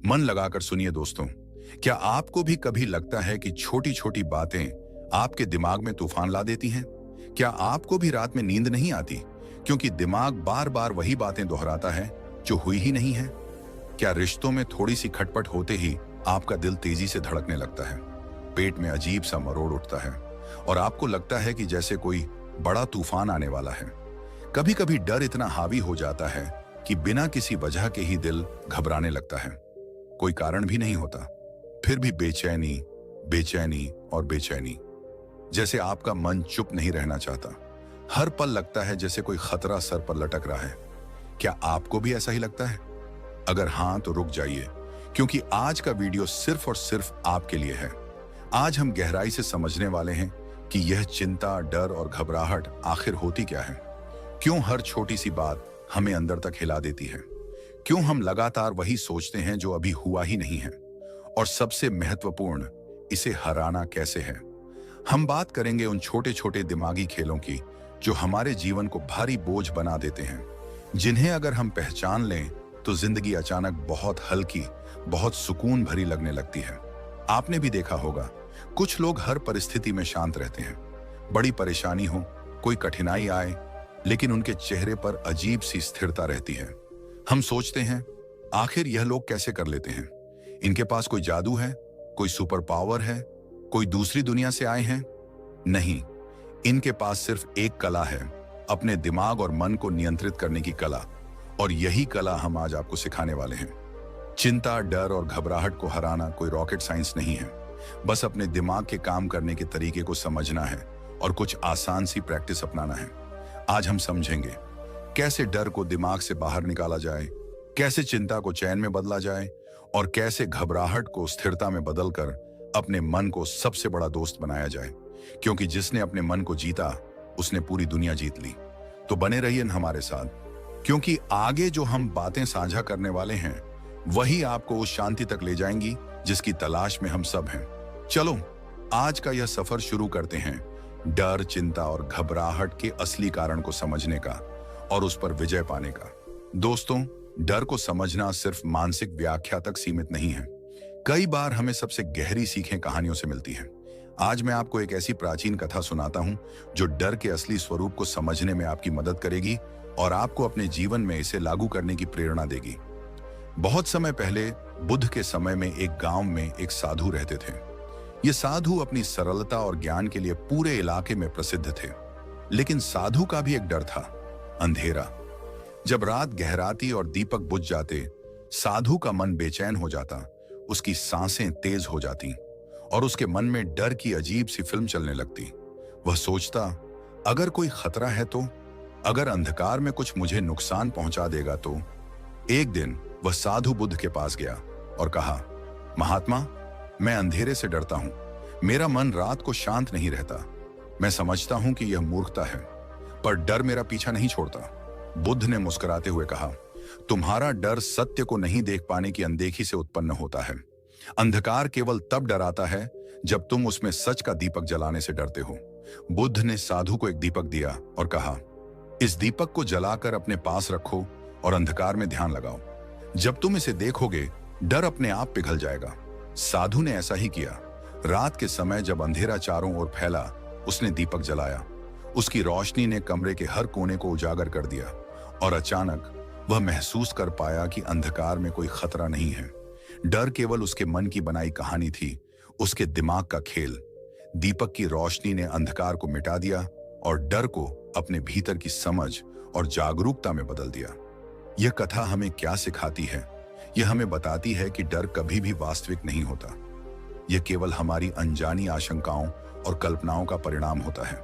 मन लगाकर सुनिए दोस्तों। क्या आपको भी कभी लगता है कि छोटी छोटी बातें आपके दिमाग में तूफान ला देती हैं? क्या आपको भी रात में नींद नहीं आती क्योंकि दिमाग बार बार वही बातें दोहराता है जो हुई ही नहीं है? क्या रिश्तों में थोड़ी सी खटपट होते ही आपका दिल तेजी से धड़कने लगता है, पेट में अजीब सा मरोड़ उठता है और आपको लगता है कि जैसे कोई बड़ा तूफान आने वाला है? कभी कभी डर इतना हावी हो जाता है कि बिना किसी वजह के ही दिल घबराने लगता है। कोई कारण भी नहीं होता, फिर भी बेचैनी, बेचैनी और बेचैनी, जैसे आपका मन चुप नहीं रहना चाहता। हर पल लगता है जैसे कोई खतरा सर पर लटक रहा है। क्या आपको भी ऐसा ही लगता है? अगर हाँ तो रुक जाइए, क्योंकि आज का वीडियो सिर्फ और सिर्फ आपके लिए है। आज हम गहराई से समझने वाले हैं कि यह चिंता, डर और घबराहट आखिर होती क्या है। क्यों हर छोटी सी बात हमें अंदर तक हिला देती है? क्यों हम लगातार वही सोचते हैं जो अभी हुआ ही नहीं है? और सबसे महत्वपूर्ण, इसे हराना कैसे है? हम बात करेंगे उन छोटे छोटे दिमागी खेलों की जो हमारे जीवन को भारी बोझ बना देते हैं, जिन्हें अगर हम पहचान लें तो जिंदगी अचानक बहुत हल्की, बहुत सुकून भरी लगने लगती है। आपने भी देखा होगा, कुछ लोग हर परिस्थिति में शांत रहते हैं। बड़ी परेशानी हो, कोई कठिनाई आए, लेकिन उनके चेहरे पर अजीब सी स्थिरता रहती है। हम सोचते हैं, आखिर यह लोग कैसे कर लेते हैं? इनके पास कोई जादू है, कोई सुपर पावर है, कोई दूसरी दुनिया से आए हैं? नहीं, इनके पास सिर्फ एक कला है, अपने दिमाग और मन को नियंत्रित करने की कला। और यही कला हम आज आपको सिखाने वाले हैं। चिंता, डर और घबराहट को हराना कोई रॉकेट साइंस नहीं है। बस अपने दिमाग के काम करने के तरीके को समझना है और कुछ आसान सी प्रैक्टिस अपनाना है। आज हम समझेंगे कैसे डर को दिमाग से बाहर निकाला जाए, कैसे चिंता को चैन में बदला जाए और कैसे घबराहट को स्थिरता में बदलकर अपने मन को सबसे बड़ा दोस्त बनाया जाए। क्योंकि जिसने अपने मन को जीता, उसने पूरी दुनिया जीत ली। तो बने रहिए हमारे साथ, क्योंकि आगे जो हम बातें साझा करने वाले हैं वही आपको उस शांति तक ले जाएंगी जिसकी तलाश में हम सब हैं। चलो आज का यह सफर शुरू करते हैं, डर, चिंता और घबराहट के असली कारण को समझने का और उस पर विजय पाने का। दोस्तों, डर को समझना सिर्फ मानसिक व्याख्या तक सीमित नहीं है। कई बार हमें सबसे गहरी सीखें कहानियों से मिलती हैं। आज मैं आपको एक ऐसी प्राचीन कथा सुनाता हूं जो डर के असली स्वरूप को समझने में आपकी मदद करेगी और आपको अपने जीवन में इसे लागू करने की प्रेरणा देगी। बहुत समय पहले, बुद्ध के समय में एक गांव में एक साधु रहते थे। ये साधु अपनी सरलता और ज्ञान के लिए पूरे इलाके में प्रसिद्ध थे। लेकिन साधु का भी एक डर था, अंधेरा। जब रात गहराती और दीपक बुझ जाते, साधु का मन बेचैन हो जाता, उसकी सांसें तेज हो जाती और उसके मन में डर की अजीब सी फिल्म चलने लगती। वह सोचता, अगर कोई खतरा है तो, अगर अंधकार में कुछ मुझे नुकसान पहुंचा देगा तो। एक दिन वह साधु बुद्ध के पास गया और कहा, महात्मा, मैं अंधेरे से डरता हूं। मेरा मन रात को शांत नहीं रहता। मैं समझता हूं कि यह मूर्खता है, पर डर मेरा पीछा नहीं छोड़ता। बुद्ध ने मुस्कुराते हुए कहा, तुम्हारा डर सत्य को नहीं देख पाने की अनदेखी से उत्पन्न होता है। अंधकार केवल तब डराता है जब तुम उसमें सच का दीपक जलाने से डरते हो। बुद्ध ने साधु को एक दीपक दिया और कहा, इस दीपक को जलाकर अपने पास रखो और अंधकार में ध्यान लगाओ। जब तुम इसे देखोगे, डर अपने आप पिघल जाएगा। साधु ने ऐसा ही किया। रात के समय जब अंधेरा चारों ओर फैला, उसने दीपक जलाया। उसकी रोशनी ने कमरे के हर कोने को उजागर कर दिया और अचानक वह महसूस कर पाया कि अंधकार में कोई खतरा नहीं है। डर केवल उसके मन की बनाई कहानी थी, उसके दिमाग का खेल। दीपक की रोशनी ने अंधकार को मिटा दिया और डर को अपने भीतर की समझ और जागरूकता में बदल दिया। यह कथा हमें क्या सिखाती है? यह हमें बताती है कि डर कभी भी वास्तविक नहीं होता। यह केवल हमारी अनजानी आशंकाओं और कल्पनाओं का परिणाम होता है।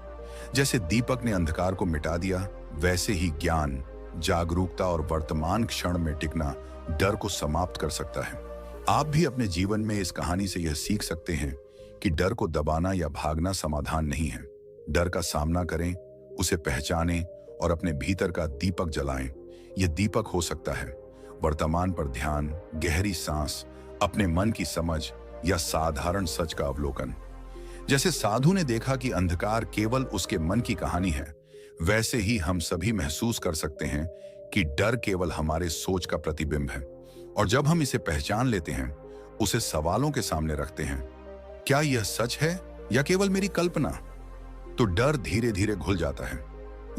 जैसे दीपक ने अंधकार को मिटा दिया, वैसे ही ज्ञान, जागरूकता और वर्तमान क्षण में टिकना डर को समाप्त कर सकता है। आप भी अपने जीवन में इस कहानी से यह सीख सकते हैं कि डर को दबाना या भागना समाधान नहीं है। डर का सामना करें, उसे पहचानें और अपने भीतर का दीपक जलाएं। यह दीपक हो सकता है वर्तमान पर ध्यान, गहरी सांस, अपने मन की समझ या साधारण सच का अवलोकन। जैसे साधु ने देखा कि अंधकार केवल उसके मन की कहानी है, वैसे ही हम सभी महसूस कर सकते हैं कि डर केवल हमारे सोच का प्रतिबिंब है और जब हम इसे पहचान लेते हैं, उसे सवालों के सामने रखते हैं, क्या यह सच है या केवल मेरी कल्पना, तो डर धीरे धीरे घुल जाता है।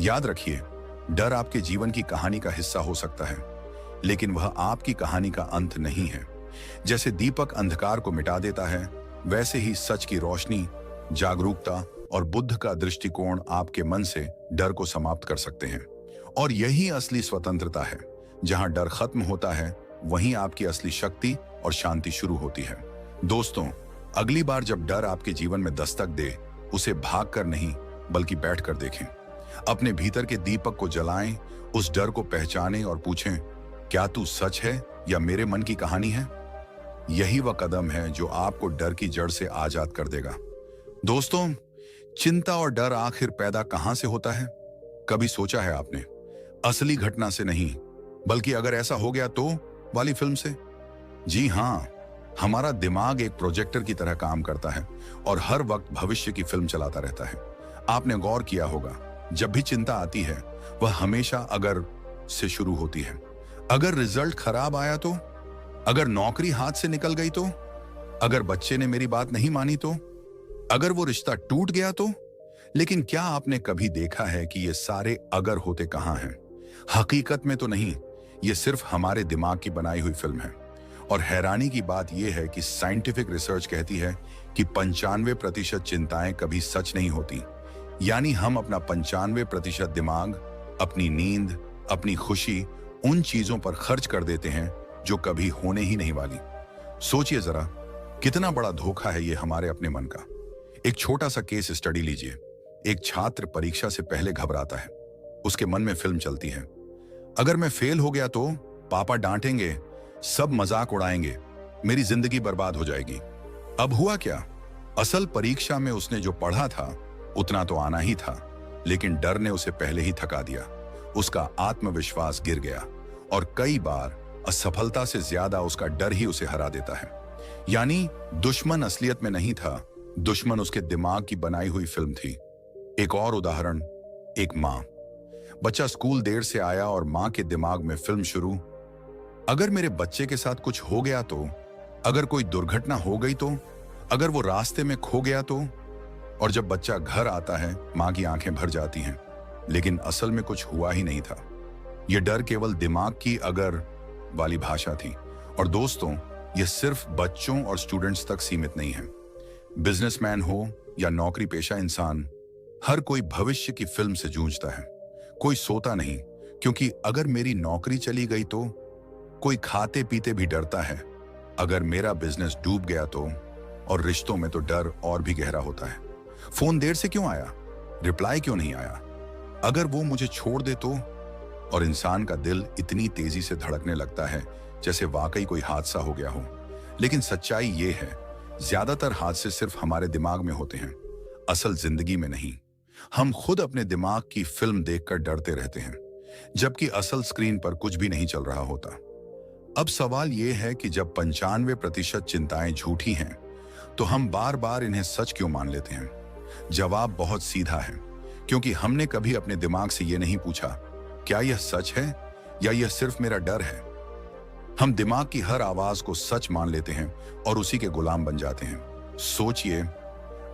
याद रखिए, डर आपके जीवन की कहानी का हिस्सा हो सकता है, लेकिन वह आपकी कहानी का अंत नहीं है। जैसे दीपक अंधकार को मिटा देता है, वैसे ही सच की रोशनी, जागरूकता और बुद्ध का दृष्टिकोण आपके मन से डर को समाप्त कर सकते हैं। और यही असली स्वतंत्रता है। जहां डर खत्म होता है, वहीं आपकी असली शक्ति और शांति शुरू होती है। दोस्तों, अगली बार जब डर आपके जीवन में दस्तक दे, उसे भाग कर नहीं बल्कि बैठ कर देखें। अपने भीतर के दीपक को जलाएं, उस डर को पहचानें और पूछें, क्या तू सच है या मेरे मन की कहानी है? यही वह कदम है जो आपको डर की जड़ से आजाद कर देगा। दोस्तों, चिंता और डर आखिर पैदा कहां से होता है? कभी सोचा है आपने? असली घटना से नहीं, बल्कि अगर ऐसा हो गया तो वाली फिल्म से। जी हां, हमारा दिमाग एक प्रोजेक्टर की तरह काम करता है और हर वक्त भविष्य की फिल्म चलाता रहता है। आपने गौर किया होगा, जब भी चिंता आती है, वह हमेशा अगर से शुरू होती है। अगर रिजल्ट खराब आया तो, अगर नौकरी हाथ से निकल गई तो, अगर बच्चे ने मेरी बात नहीं मानी तो, अगर वो रिश्ता टूट गया तो। लेकिन क्या आपने कभी देखा है कि ये सारे अगर होते कहां हैं? हकीकत में तो नहीं, ये सिर्फ हमारे दिमाग की बनाई हुई फिल्म है। और हैरानी की बात यह है कि साइंटिफिक रिसर्च कहती है कि 95% चिंताएं कभी सच नहीं होती। यानी हम अपना 95% दिमाग, अपनी नींद, अपनी खुशी उन चीजों पर खर्च कर देते हैं जो कभी होने ही नहीं वाली। सोचिए जरा, कितना बड़ा धोखा है ये हमारे अपने मन का। एक छोटा सा केस स्टडी लीजिए। एक छात्र परीक्षा से पहले घबराता है। उसके मन में फिल्म चलती है, अगर मैं फेल हो गया तो पापा डांटेंगे, सब मजाक उड़ाएंगे, मेरी जिंदगी बर्बाद हो जाएगी। अब हुआ क्या? असल परीक्षा में उसने जो पढ़ा था उतना तो आना ही था, लेकिन डर ने उसे पहले ही थका दिया। उसका आत्मविश्वास गिर गया और कई बार असफलता से ज्यादा उसका डर ही उसे हरा देता है। यानी दुश्मन असलियत में नहीं था, दुश्मन उसके दिमाग की बनाई हुई फिल्म थी। एक और उदाहरण, एक मां। बच्चा स्कूल देर से आया और मां के दिमाग में फिल्म शुरू, अगर मेरे बच्चे के साथ कुछ हो गया तो, अगर कोई दुर्घटना हो गई तो, अगर वो रास्ते में खो गया तो। और जब बच्चा घर आता है, मां की आंखें भर जाती हैं, लेकिन असल में कुछ हुआ ही नहीं था। यह डर केवल दिमाग की अगर वाली भाषा थी। और दोस्तों, यह सिर्फ बच्चों और स्टूडेंट्स तक सीमित नहीं है। बिजनेसमैन हो या नौकरी पेशा इंसान, हर कोई भविष्य की फिल्म से जूझता है। कोई सोता नहीं, क्योंकि अगर मेरी नौकरी चली गई तो। कोई खाते पीते भी डरता है, अगर मेरा बिजनेस डूब गया तो। और रिश्तों में तो डर और भी गहरा होता है। फोन देर से क्यों आया? रिप्लाई क्यों नहीं आया? अगर वो मुझे छोड़ दे तो। और इंसान का दिल इतनी तेजी से धड़कने लगता है जैसे वाकई कोई हादसा हो गया हो। लेकिन सच्चाई ये है, ज्यादातर हादसे सिर्फ हमारे दिमाग में होते हैं, असल जिंदगी में नहीं। हम खुद अपने दिमाग की फिल्म देखकर डरते रहते हैं, जबकि असल स्क्रीन पर कुछ भी नहीं चल रहा होता। अब सवाल यह है कि जब 95% चिंताएं झूठी हैं, तो हम बार बार इन्हें सच क्यों मान लेते हैं? जवाब बहुत सीधा है, क्योंकि हमने कभी अपने दिमाग से यह नहीं पूछा, क्या यह सच है या यह सिर्फ मेरा डर है? हम दिमाग की हर आवाज को सच मान लेते हैं और उसी के गुलाम बन जाते हैं। सोचिए,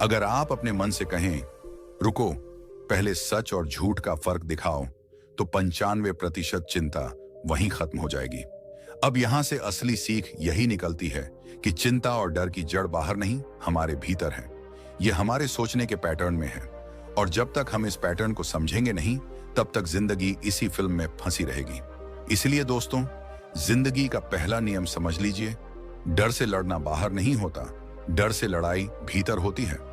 अगर आप अपने मन से कहें, रुको, पहले सच और झूठ का फर्क दिखाओ, तो 95% चिंता वहीं खत्म हो जाएगी। अब यहां से असली सीख यही निकलती है कि चिंता और डर की जड़ बाहर नहीं, हमारे भीतर है। यह हमारे सोचने के पैटर्न में है, और जब तक हम इस पैटर्न को समझेंगे नहीं, तब तक जिंदगी इसी फिल्म में फंसी रहेगी। इसलिए दोस्तों, जिंदगी का पहला नियम समझ लीजिए, डर से लड़ना बाहर नहीं होता, डर से लड़ाई भीतर होती है।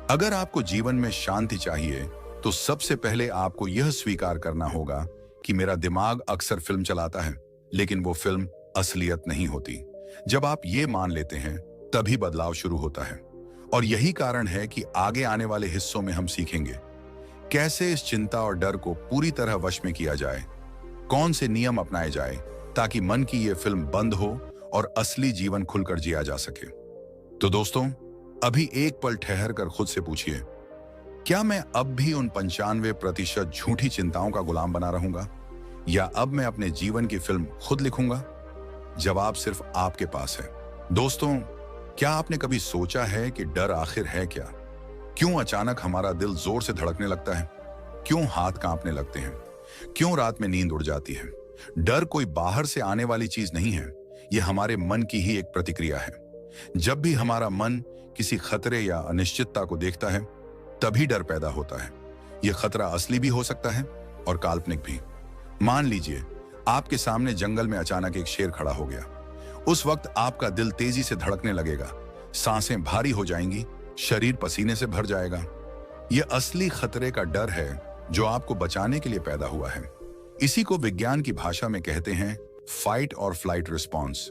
अगर आपको जीवन में शांति चाहिए, तो सबसे पहले आपको यह स्वीकार करना होगा कि मेरा दिमाग अक्सर फिल्म चलाता है, लेकिन वो फिल्म असलियत नहीं होती। जब आप ये मान लेते हैं, तभी बदलाव शुरू होता है। और यही कारण है कि आगे आने वाले हिस्सों में हम सीखेंगे कैसे इस चिंता और डर को पूरी तरह वश में किया जाए, कौन से नियम अपनाए जाए ताकि मन की ये फिल्म बंद हो और असली जीवन खुलकर जिया जा सके। तो दोस्तों, अभी एक पल ठहर कर खुद से पूछिए, क्या मैं अब भी उन 95% झूठी चिंताओं का गुलाम बना रहूंगा, या अब मैं अपने जीवन की फिल्म खुद लिखूंगा? जवाब सिर्फ आपके पास है। दोस्तों, क्या आपने कभी सोचा है कि डर आखिर है क्या? क्यों अचानक हमारा दिल जोर से धड़कने लगता है? क्यों हाथ कांपने लगते हैं? क्यों रात में नींद उड़ जाती है? डर कोई बाहर से आने वाली चीज नहीं है, यह हमारे मन की ही एक प्रतिक्रिया है। जब भी हमारा मन किसी खतरे या अनिश्चितता को देखता है, तभी डर पैदा होता है। यह खतरा असली भी हो सकता है और काल्पनिक भी। मान लीजिए आपके सामने जंगल में अचानक एक शेर खड़ा हो गया। उस वक्त आपका दिल तेजी से धड़कने लगेगा, सांसें भारी हो जाएंगी, शरीर पसीने से भर जाएगा। यह असली खतरे का डर है जो आपको बचाने के लिए पैदा हुआ है। इसी को विज्ञान की भाषा में कहते हैं फाइट और फ्लाइट रिस्पॉन्स,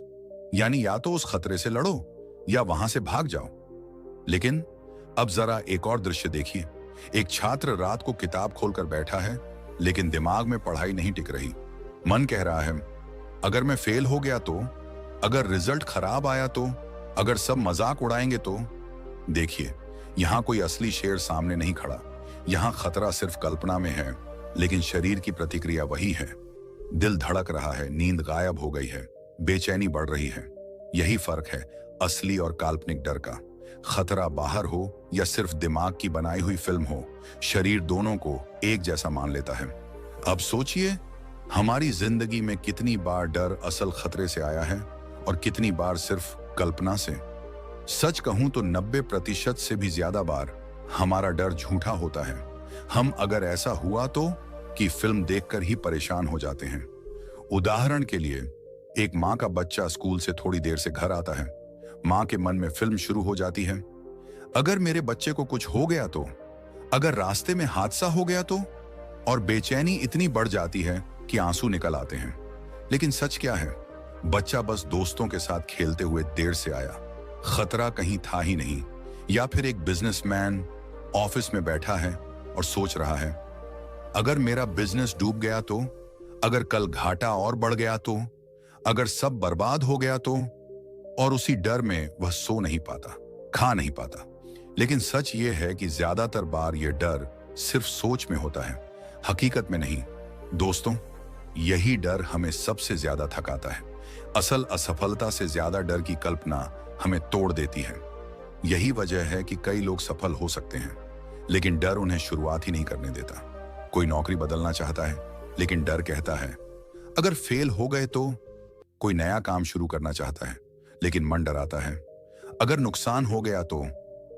यानी या तो उस खतरे से लड़ो या वहां से भाग जाओ। लेकिन अब जरा एक और दृश्य देखिए। एक छात्र रात को किताब खोलकर बैठा है, लेकिन दिमाग में पढ़ाई नहीं टिक रही। मन कह रहा है, अगर मैं फेल हो गया तो, अगर रिजल्ट खराब आया तो, अगर सब मजाक उड़ाएंगे तो। देखिए, यहां कोई असली शेर सामने नहीं खड़ा। यहां खतरा सिर्फ कल्पना में है, लेकिन शरीर की प्रतिक्रिया वही है। दिल धड़क रहा है, नींद गायब हो गई है, बेचैनी बढ़ रही है। यही फर्क है असली और काल्पनिक डर का। खतरा बाहर हो या सिर्फ दिमाग की बनाई हुई फिल्म हो, शरीर दोनों को एक जैसा मान लेता है। अब सोचिए, हमारी जिंदगी में कितनी बार डर असल खतरे से आया है और कितनी बार सिर्फ कल्पना से। सच कहूं तो 90% से भी ज्यादा बार हमारा डर झूठा होता है। हम अगर ऐसा हुआ तो कि फिल्म देखकर ही परेशान हो जाते हैं। उदाहरण के लिए, एक माँ का बच्चा स्कूल से थोड़ी देर से घर आता है। माँ के मन में फिल्म शुरू हो जाती है, अगर मेरे बच्चे को कुछ हो गया तो, अगर रास्ते में हादसा हो गया तो, और बेचैनी इतनी बढ़ जाती है कि आंसू निकल आते हैं। लेकिन सच क्या है? बच्चा बस दोस्तों के साथ खेलते हुए देर से आया, खतरा कहीं था ही नहीं। या फिर एक बिजनेसमैन ऑफिस में बैठा है और सोच रहा है, अगर मेरा बिजनेस डूब गया तो, अगर कल घाटा और बढ़ गया तो, अगर सब बर्बाद हो गया तो। और उसी डर में वह सो नहीं पाता, खा नहीं पाता। लेकिन सच यह है कि ज्यादातर बार यह डर सिर्फ सोच में होता है, हकीकत में नहीं। दोस्तों, यही डर हमें सबसे ज्यादा थकाता है। असल असफलता से ज्यादा डर की कल्पना हमें तोड़ देती है। यही वजह है कि कई लोग सफल हो सकते हैं, लेकिन डर उन्हें शुरुआत ही नहीं करने देता। कोई नौकरी बदलना चाहता है, लेकिन डर कहता है अगर फेल हो गए तो। कोई नया काम शुरू करना चाहता है, लेकिन मन डराता है अगर नुकसान हो गया तो,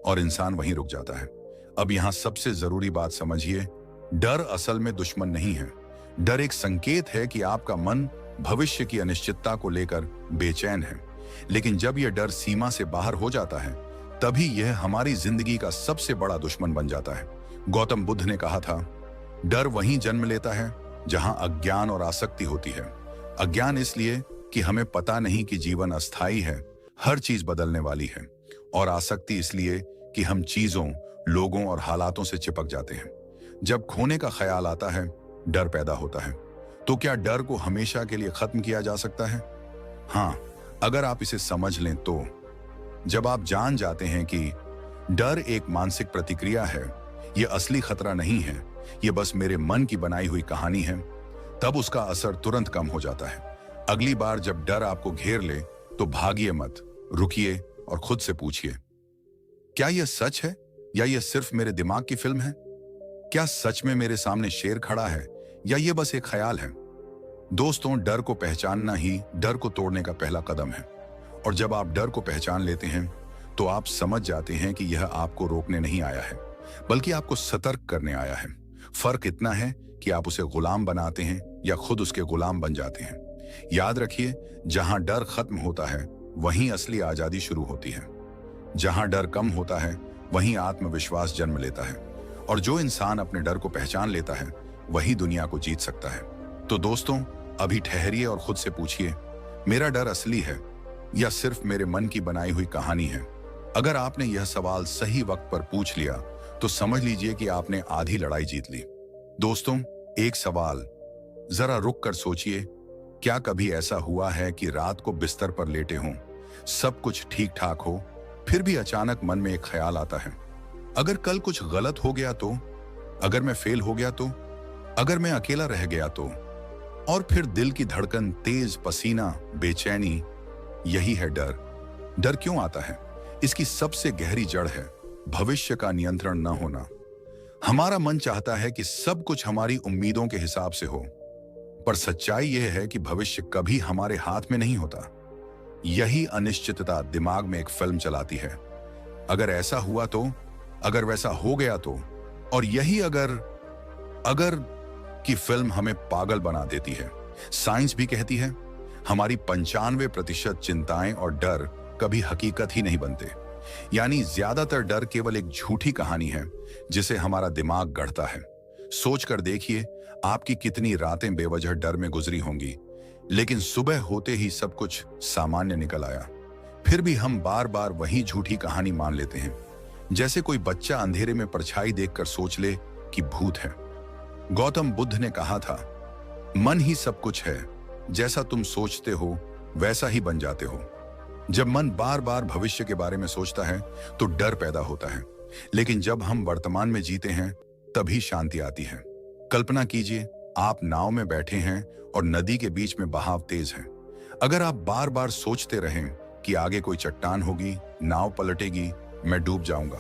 और इंसान वहीं रुक जाता है। अब यहां सबसे जरूरी बात समझिए, डर असल में दुश्मन नहीं है। डर एक संकेत है कि आपका मन भविष्य की अनिश्चितता को लेकर बेचैन है। लेकिन जब यह डर सीमा से बाहर हो जाता है, तभी यह हमारी जिंदगी का सबसे बड़ा दुश्मन बन जाता है। गौतम बुद्ध ने कहा था, डर वहीं जन्म लेता है जहां अज्ञान और आसक्ति होती है। अज्ञान इसलिए कि हमें पता नहीं कि जीवन अस्थायी है, हर चीज बदलने वाली है। और आसक्ति इसलिए कि हम चीजों, लोगों और हालातों से चिपक जाते हैं। जब खोने का ख्याल आता है, डर पैदा होता है। तो क्या डर को हमेशा के लिए खत्म किया जा सकता है? हाँ, अगर आप इसे समझ लें तो। जब आप जान जाते हैं कि डर एक मानसिक प्रतिक्रिया है, यह असली खतरा नहीं है, यह बस मेरे मन की बनाई हुई कहानी है, तब उसका असर तुरंत कम हो जाता है। अगली बार जब डर आपको घेर ले तो भागिए मत, रुकिए और खुद से पूछिए, क्या यह सच है या यह सिर्फ मेरे दिमाग की फिल्म है? क्या सच में मेरे सामने शेर खड़ा है या यह बस एक ख्याल है? दोस्तों, डर को पहचानना ही डर को तोड़ने का पहला कदम है। और जब आप डर को पहचान लेते हैं तो आप समझ जाते हैं कि यह आपको रोकने नहीं आया है, बल्कि आपको सतर्क करने आया है। फर्क इतना है कि आप उसे गुलाम बनाते हैं या खुद उसके गुलाम बन जाते हैं। याद रखिए, जहां डर खत्म होता है वहीं असली आजादी शुरू होती है। जहां डर कम होता है वहीं आत्मविश्वास जन्म लेता है। और जो इंसान अपने डर को पहचान लेता है वही दुनिया को जीत सकता है। तो दोस्तों, अभी ठहरिए और खुद से पूछिए, मेरा डर असली है या सिर्फ मेरे मन की बनाई हुई कहानी है? अगर आपने यह सवाल सही वक्त पर पूछ लिया तो समझ लीजिए कि आपने आधी लड़ाई जीत ली। दोस्तों, एक सवाल जरा रुक कर सोचिए, क्या कभी ऐसा हुआ है कि रात को बिस्तर पर लेटे हों, सब कुछ ठीक ठाक हो, फिर भी अचानक मन में एक ख्याल आता है, अगर कल कुछ गलत हो गया तो, अगर मैं फेल हो गया तो, अगर मैं अकेला रह गया तो? और फिर दिल की धड़कन तेज, पसीना, बेचैनी, यही है डर। डर क्यों आता है? इसकी सबसे गहरी जड़ है भविष्य का नियंत्रण न होना। हमारा मन चाहता है कि सब कुछ हमारी उम्मीदों के हिसाब से हो, पर सच्चाई यह है कि भविष्य कभी हमारे हाथ में नहीं होता। यही अनिश्चितता दिमाग में एक फिल्म चलाती है। अगर ऐसा हुआ तो, अगर वैसा हो गया तो, और यही अगर की फिल्म हमें पागल बना देती है। साइंस भी कहती है हमारी 95% चिंताएं और डर कभी हकीकत ही नहीं बनते। यानी ज्यादातर डर केवल एक झूठी कहानी है जिसे हमारा दिमाग गढ़ता है। सोचकर देखिए, आपकी कितनी रातें बेवजह डर में गुजरी होंगी, लेकिन सुबह होते ही सब कुछ सामान्य निकल आया। फिर भी हम बार बार वही झूठी कहानी मान लेते हैं। जैसे कोई बच्चा अंधेरे में परछाई देखकर सोच ले कि भूत है। गौतम बुद्ध ने कहा था, मन ही सब कुछ है, जैसा तुम सोचते हो वैसा ही बन जाते हो। जब मन बार बार भविष्य के बारे में सोचता है तो डर पैदा होता है, लेकिन जब हम वर्तमान में जीते हैं तभी शांति आती है। कल्पना कीजिए, आप नाव में बैठे हैं और नदी के बीच में बहाव तेज है। अगर आप बार बार सोचते रहें कि आगे कोई चट्टान होगी, नाव पलटेगी, मैं डूब जाऊंगा,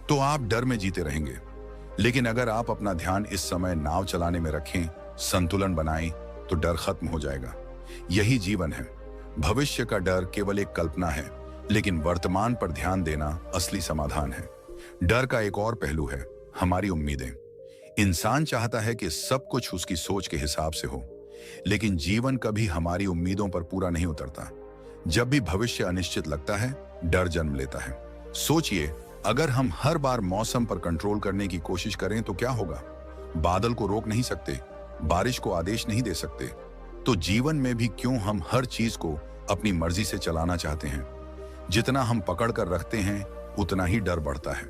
तो आप डर में जीते रहेंगे। लेकिन अगर आप अपना ध्यान इस समय नाव चलाने में रखें, संतुलन बनाएं, तो डर खत्म हो जाएगा। यही जीवन है। भविष्य का डर केवल एक कल्पना है, लेकिन वर्तमान पर ध्यान देना असली समाधान है। डर का एक और पहलू है हमारी उम्मीदें। इंसान चाहता है कि सब कुछ उसकी सोच के हिसाब से हो, लेकिन जीवन कभी हमारी उम्मीदों पर पूरा नहीं उतरता। जब भी भविष्य अनिश्चित लगता है, डर जन्म लेता है। सोचिए, अगर हम हर बार मौसम पर कंट्रोल करने की कोशिश करें तो क्या होगा? बादल को रोक नहीं सकते, बारिश को आदेश नहीं दे सकते, तो जीवन में भी क्यों हम हर चीज को अपनी मर्जी से चलाना चाहते हैं? जितना हम पकड़ कर रखते हैं, उतना ही डर बढ़ता है।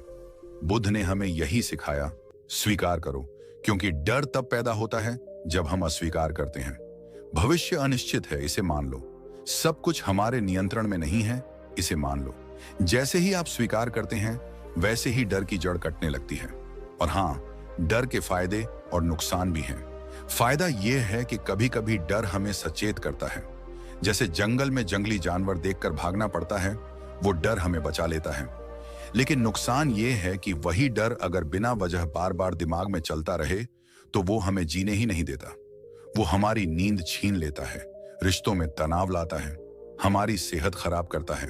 बुद्ध ने हमें यही सिखाया, स्वीकार करो, क्योंकि डर तब पैदा होता है जब हम अस्वीकार करते हैं। भविष्य अनिश्चित है, इसे मान लो। सब कुछ हमारे नियंत्रण में नहीं है, इसे मान लो। जैसे ही आप स्वीकार करते हैं, वैसे ही डर की जड़ कटने लगती है। और हाँ, डर के फायदे और नुकसान भी हैं। फायदा यह है कि कभी कभी डर हमें सचेत करता है। जैसे जंगल में जंगली जानवर देखकर भागना पड़ता है, वो डर हमें बचा लेता है। लेकिन नुकसान ये है कि वही डर अगर बिना वजह बार बार दिमाग में चलता रहे तो वो हमें जीने ही नहीं देता। वो हमारी नींद छीन लेता है, रिश्तों में तनाव लाता है, हमारी सेहत खराब करता है।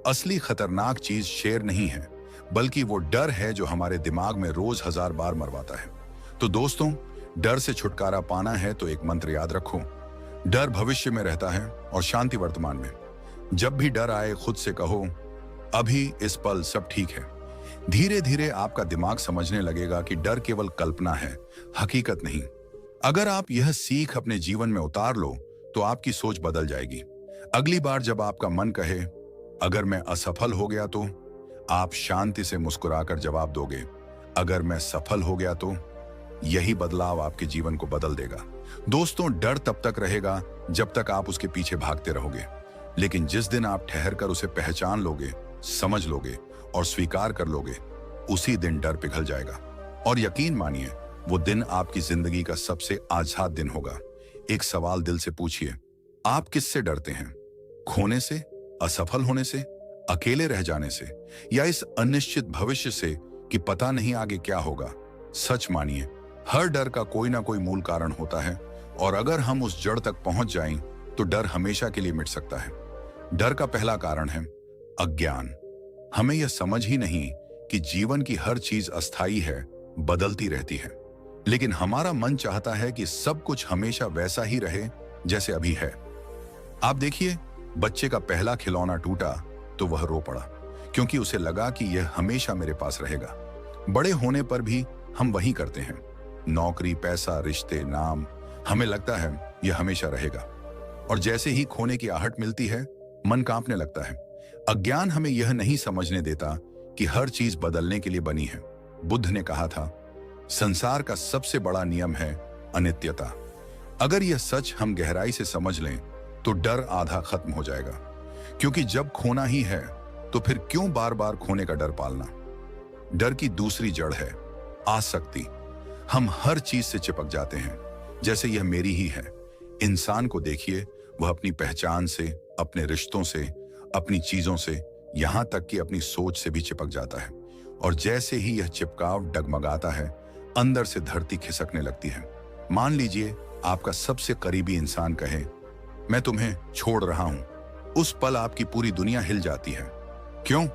असली खतरनाक चीज शेर नहीं है, बल्कि वो डर है जो हमारे दिमाग में रोज 1000 बार मरवाता है। तो दोस्तों, डर से छुटकारा पाना है तो एक मंत्र याद रखो, डर भविष्य में रहता है और शांति वर्तमान में। जब भी डर आए, खुद से कहो, अभी इस पल सब ठीक है। धीरे धीरे आपका दिमाग समझने लगेगा कि डर केवल कल्पना है, हकीकत नहीं। अगर आप यह सीख अपने जीवन में उतार लो तो आपकी सोच बदल जाएगी। अगली बार जब आपका मन कहे अगर मैं असफल हो गया तो, आप शांति से मुस्कुराकर जवाब दोगे, अगर मैं सफल हो गया तो। यही बदलाव आपके जीवन को बदल देगा। दोस्तों, डर तब तक रहेगा जब तक आप उसके पीछे भागते रहोगे, लेकिन जिस दिन आप ठहर कर उसे पहचान लोगे, समझ लोगे और स्वीकार कर लोगे, उसी दिन डर पिघल जाएगा। और यकीन मानिए, वो दिन आपकी जिंदगी का सबसे आजाद दिन होगा। एक सवाल दिल से पूछिए, आप किससे डरते हैं? खोने से, असफल होने से, अकेले रह जाने से, या इस अनिश्चित भविष्य से कि पता नहीं आगे क्या होगा? सच मानिए, हर डर का कोई ना कोई मूल कारण होता है, और अगर हम उस जड़ तक पहुंच जाएं तो डर हमेशा के लिए मिट सकता है। डर का पहला कारण है अज्ञान। हमें यह समझ ही नहीं कि जीवन की हर चीज अस्थायी है, बदलती रहती है। लेकिन हमारा मन चाहता है कि सब कुछ हमेशा वैसा ही रहे जैसे अभी है। आप देखिए, बच्चे का पहला खिलौना टूटा तो वह रो पड़ा, क्योंकि उसे लगा कि यह हमेशा मेरे पास रहेगा। बड़े होने पर भी हम वही करते हैं। नौकरी, पैसा, रिश्ते, नाम, हमें लगता है यह हमेशा रहेगा। और जैसे ही खोने की आहट मिलती है, मन कांपने लगता है। अज्ञान हमें यह नहीं समझने देता कि हर चीज बदलने के लिए बनी है। बुद्ध ने कहा था, संसार का सबसे बड़ा नियम है अनित्यता। अगर यह सच हम गहराई से समझ लें तो डर आधा खत्म हो जाएगा, क्योंकि जब खोना ही है तो फिर क्यों बार बार खोने का डर पालना? डर की दूसरी जड़ है आसक्ति। हम हर चीज से चिपक जाते हैं, जैसे यह मेरी ही है, इंसान को देखिए, वह अपनी पहचान से, अपने रिश्तों से, अपनी चीजों से, यहां तक कि अपनी सोच से भी चिपक जाता है। और जैसे ही यह चिपकाव डगमगाता है, अंदर से धरती खिसकने लगती है। मान लीजिए आपका सबसे करीबी इंसान कहे, मैं तुम्हें छोड़ रहा हूं। उस पल आपकी पूरी दुनिया हिल जाती है। क्यों?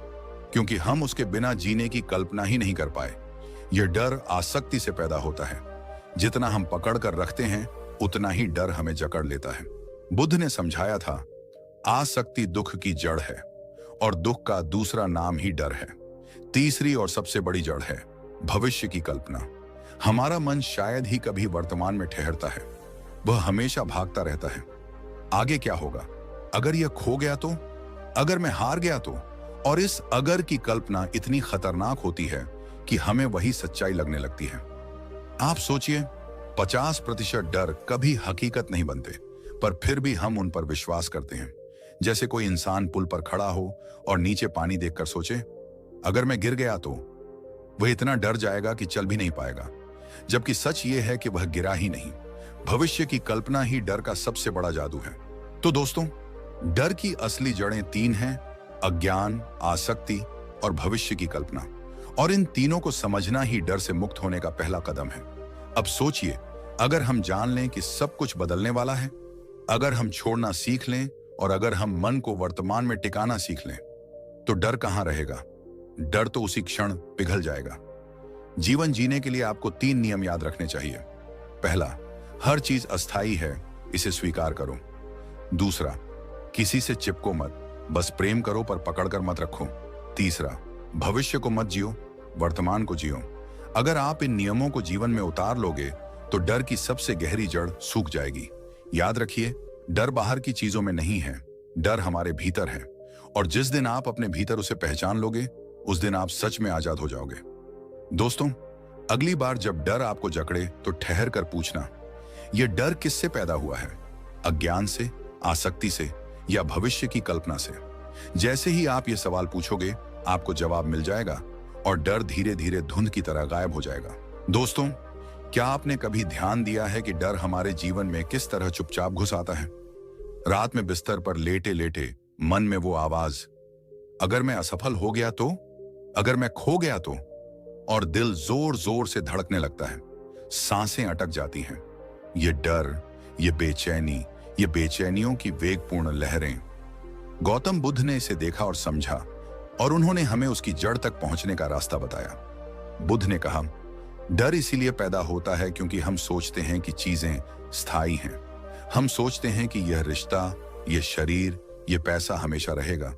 क्योंकि हम उसके बिना जीने की कल्पना ही नहीं कर पाए। यह डर आसक्ति से पैदा होता है। जितना हम पकड़ कर रखते हैं, उतना ही डर हमें जकड़ लेता है। बुद्ध ने समझाया था, आसक्ति दुख की जड़ है और दुख का दूसरा नाम ही डर है। तीसरी और सबसे बड़ी जड़ है भविष्य की कल्पना। हमारा मन शायद ही कभी वर्तमान में ठहरता है। वह हमेशा भागता रहता है। आगे क्या होगा? अगर यह खो गया तो? अगर मैं हार गया तो? और इस अगर की कल्पना इतनी खतरनाक होती है कि हमें वही सच्चाई लगने लगती है। आप सोचिए, 50% डर कभी हकीकत नहीं बनते, पर फिर भी हम उन पर विश्वास करते हैं। जैसे कोई इंसान पुल पर खड़ा हो और नीचे पानी देखकर सोचे, अगर मैं गिर गया तो? वह इतना डर जाएगा कि चल भी नहीं पाएगा। जबकि सच ये है कि वह गिरा ही नहीं। भविष्य की कल्पना ही डर का सबसे बड़ा जादू है। तो दोस्तों, डर की असली जड़ें 3 हैं: अज्ञान, आसक्ति और भविष्य की कल्पना। और इन तीनों को समझना ही डर से मुक्त होने का पहला कदम है। अब सोचिए, अगर हम जान लें कि सब कुछ बदलने वाला है, अगर हम छोड़ना सीख लें और अगर हम मन को वर्तमान में टिकाना सीख लें, तो डर कहां रहेगा? डर तो उसी क्षण पिघल जाएगा। जीवन जीने के लिए आपको 3 नियम याद रखने चाहिए। पहला, हर चीज अस्थायी है, इसे स्वीकार करो। दूसरा, किसी से चिपको मत, बस प्रेम करो पर पकड़कर मत रखो। तीसरा, भविष्य को मत जियो, वर्तमान को जियो। अगर आप इन नियमों को जीवन में उतार लोगे, तो डर की सबसे गहरी जड़ सूख जाएगी। याद रखिए, डर बाहर की चीजों में नहीं है, डर हमारे भीतर है। और जिस दिन आप अपने भीतर उसे पहचान लोगे, उस दिन आप सच में आजाद हो जाओगे। दोस्तों, अगली बार जब डर आपको जकड़े, तो ठहर कर पूछना, यह डर किससे पैदा हुआ है? अज्ञान से, आसक्ति से, या भविष्य की कल्पना से? जैसे ही आप ये सवाल पूछोगे, आपको जवाब मिल जाएगा और डर धीरे धीरे धुंध की तरह गायब हो जाएगा। दोस्तों, क्या आपने कभी ध्यान दिया है कि डर हमारे जीवन में किस तरह चुपचाप घुस आता है? रात में बिस्तर पर लेटे लेटे मन में वो आवाज, अगर मैं असफल हो गया तो? अगर मैं खो गया तो? और दिल जोर जोर से धड़कने लगता है, सांसें अटक जाती हैं। ये डर, ये बेचैनी, ये बेचैनियों की वेगपूर्ण लहरें। गौतम बुद्ध ने इसे देखा और समझा, और उन्होंने हमें उसकी जड़ तक पहुंचने का रास्ता बताया। बुद्ध ने कहा, डर इसीलिए पैदा होता है क्योंकि हम सोचते हैं कि चीजें स्थायी हैं। हम सोचते हैं कि यह रिश्ता, यह शरीर, यह पैसा हमेशा रहेगा।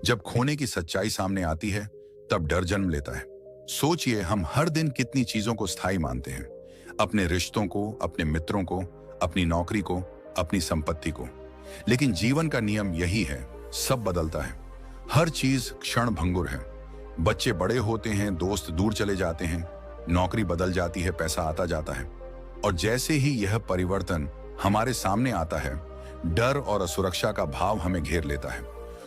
जब खोने की सच्चाई सामने आती है, तब डर जन्म लेता है। सोचिए, हम हर दिन कितनी चीजों को स्थायी मानते हैं। अपने रिश्तों को, अपने मित्रों को, अपनी नौकरी को, अपनी संपत्ति को। लेकिन जीवन का नियम यही है, सब बदलता है। हर चीज क्षण भंगुर है। बच्चे बड़े होते हैं, दोस्त दूर चले जाते हैं, नौकरी बदल जाती है, पैसा आता जाता है। और जैसे ही यह परिवर्तन हमारे सामने आता है, डर और असुरक्षा का भाव हमें घेर लेता है।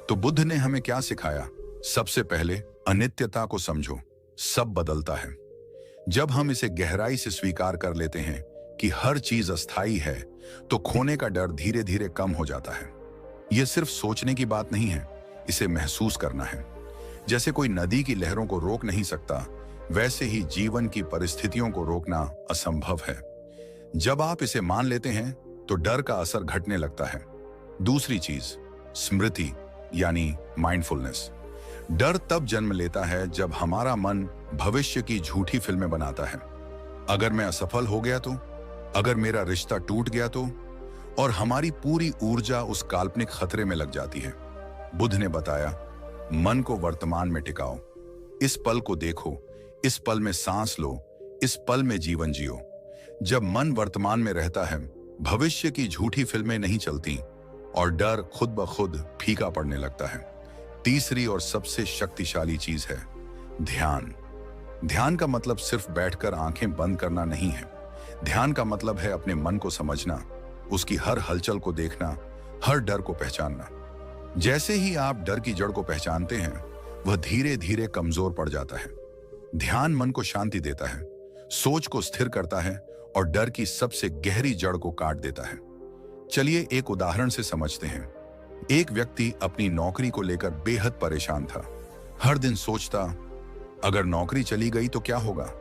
तो बुद्ध ने हमें क्या सिखाया? सबसे पहले अनित्यता को समझो, सब बदलता है। जब हम इसे गहराई से स्वीकार कर लेते हैं कि हर चीज अस्थायी है, तो खोने का डर धीरे धीरे कम हो जाता है। यह सिर्फ सोचने की बात नहीं है, इसे महसूस करना है। जैसे कोई नदी की लहरों को रोक नहीं सकता, वैसे ही जीवन की परिस्थितियों को रोकना असंभव है। जब आप इसे मान लेते हैं, तो डर का असर घटने लगता है। दूसरी चीज, स्मृति यानी माइंडफुलनेस। डर तब जन्म लेता है जब हमारा मन भविष्य की झूठी फिल्में बनाता है। अगर मैं असफल हो गया तो? अगर मेरा रिश्ता टूट गया तो? और हमारी पूरी ऊर्जा उस काल्पनिक खतरे में लग जाती है। बुद्ध ने बताया, मन को वर्तमान में टिकाओ, इस पल को देखो, इस पल में सांस लो, इस पल में जीवन जियो। जब मन वर्तमान में रहता है, भविष्य की झूठी फिल्में नहीं चलती और डर खुद ब खुद फीका पड़ने लगता है। तीसरी और सबसे शक्तिशाली चीज है ध्यान। ध्यान का मतलब सिर्फ बैठकर आंखें बंद करना नहीं है। ध्यान का मतलब है अपने मन को समझना, उसकी हर हलचल को देखना, हर डर को पहचानना। जैसे ही आप डर की जड़ को पहचानते हैं, वह धीरे धीरे कमजोर पड़ जाता है। ध्यान मन को शांति देता है, सोच को स्थिर करता है और डर की सबसे गहरी जड़ को काट देता है। चलिए एक उदाहरण से समझते हैं। एक व्यक्ति अपनी नौकरी को लेकर बेहद परेशान था। हर दिन सोचता, अगर नौकरी चली गई तो क्या होगा।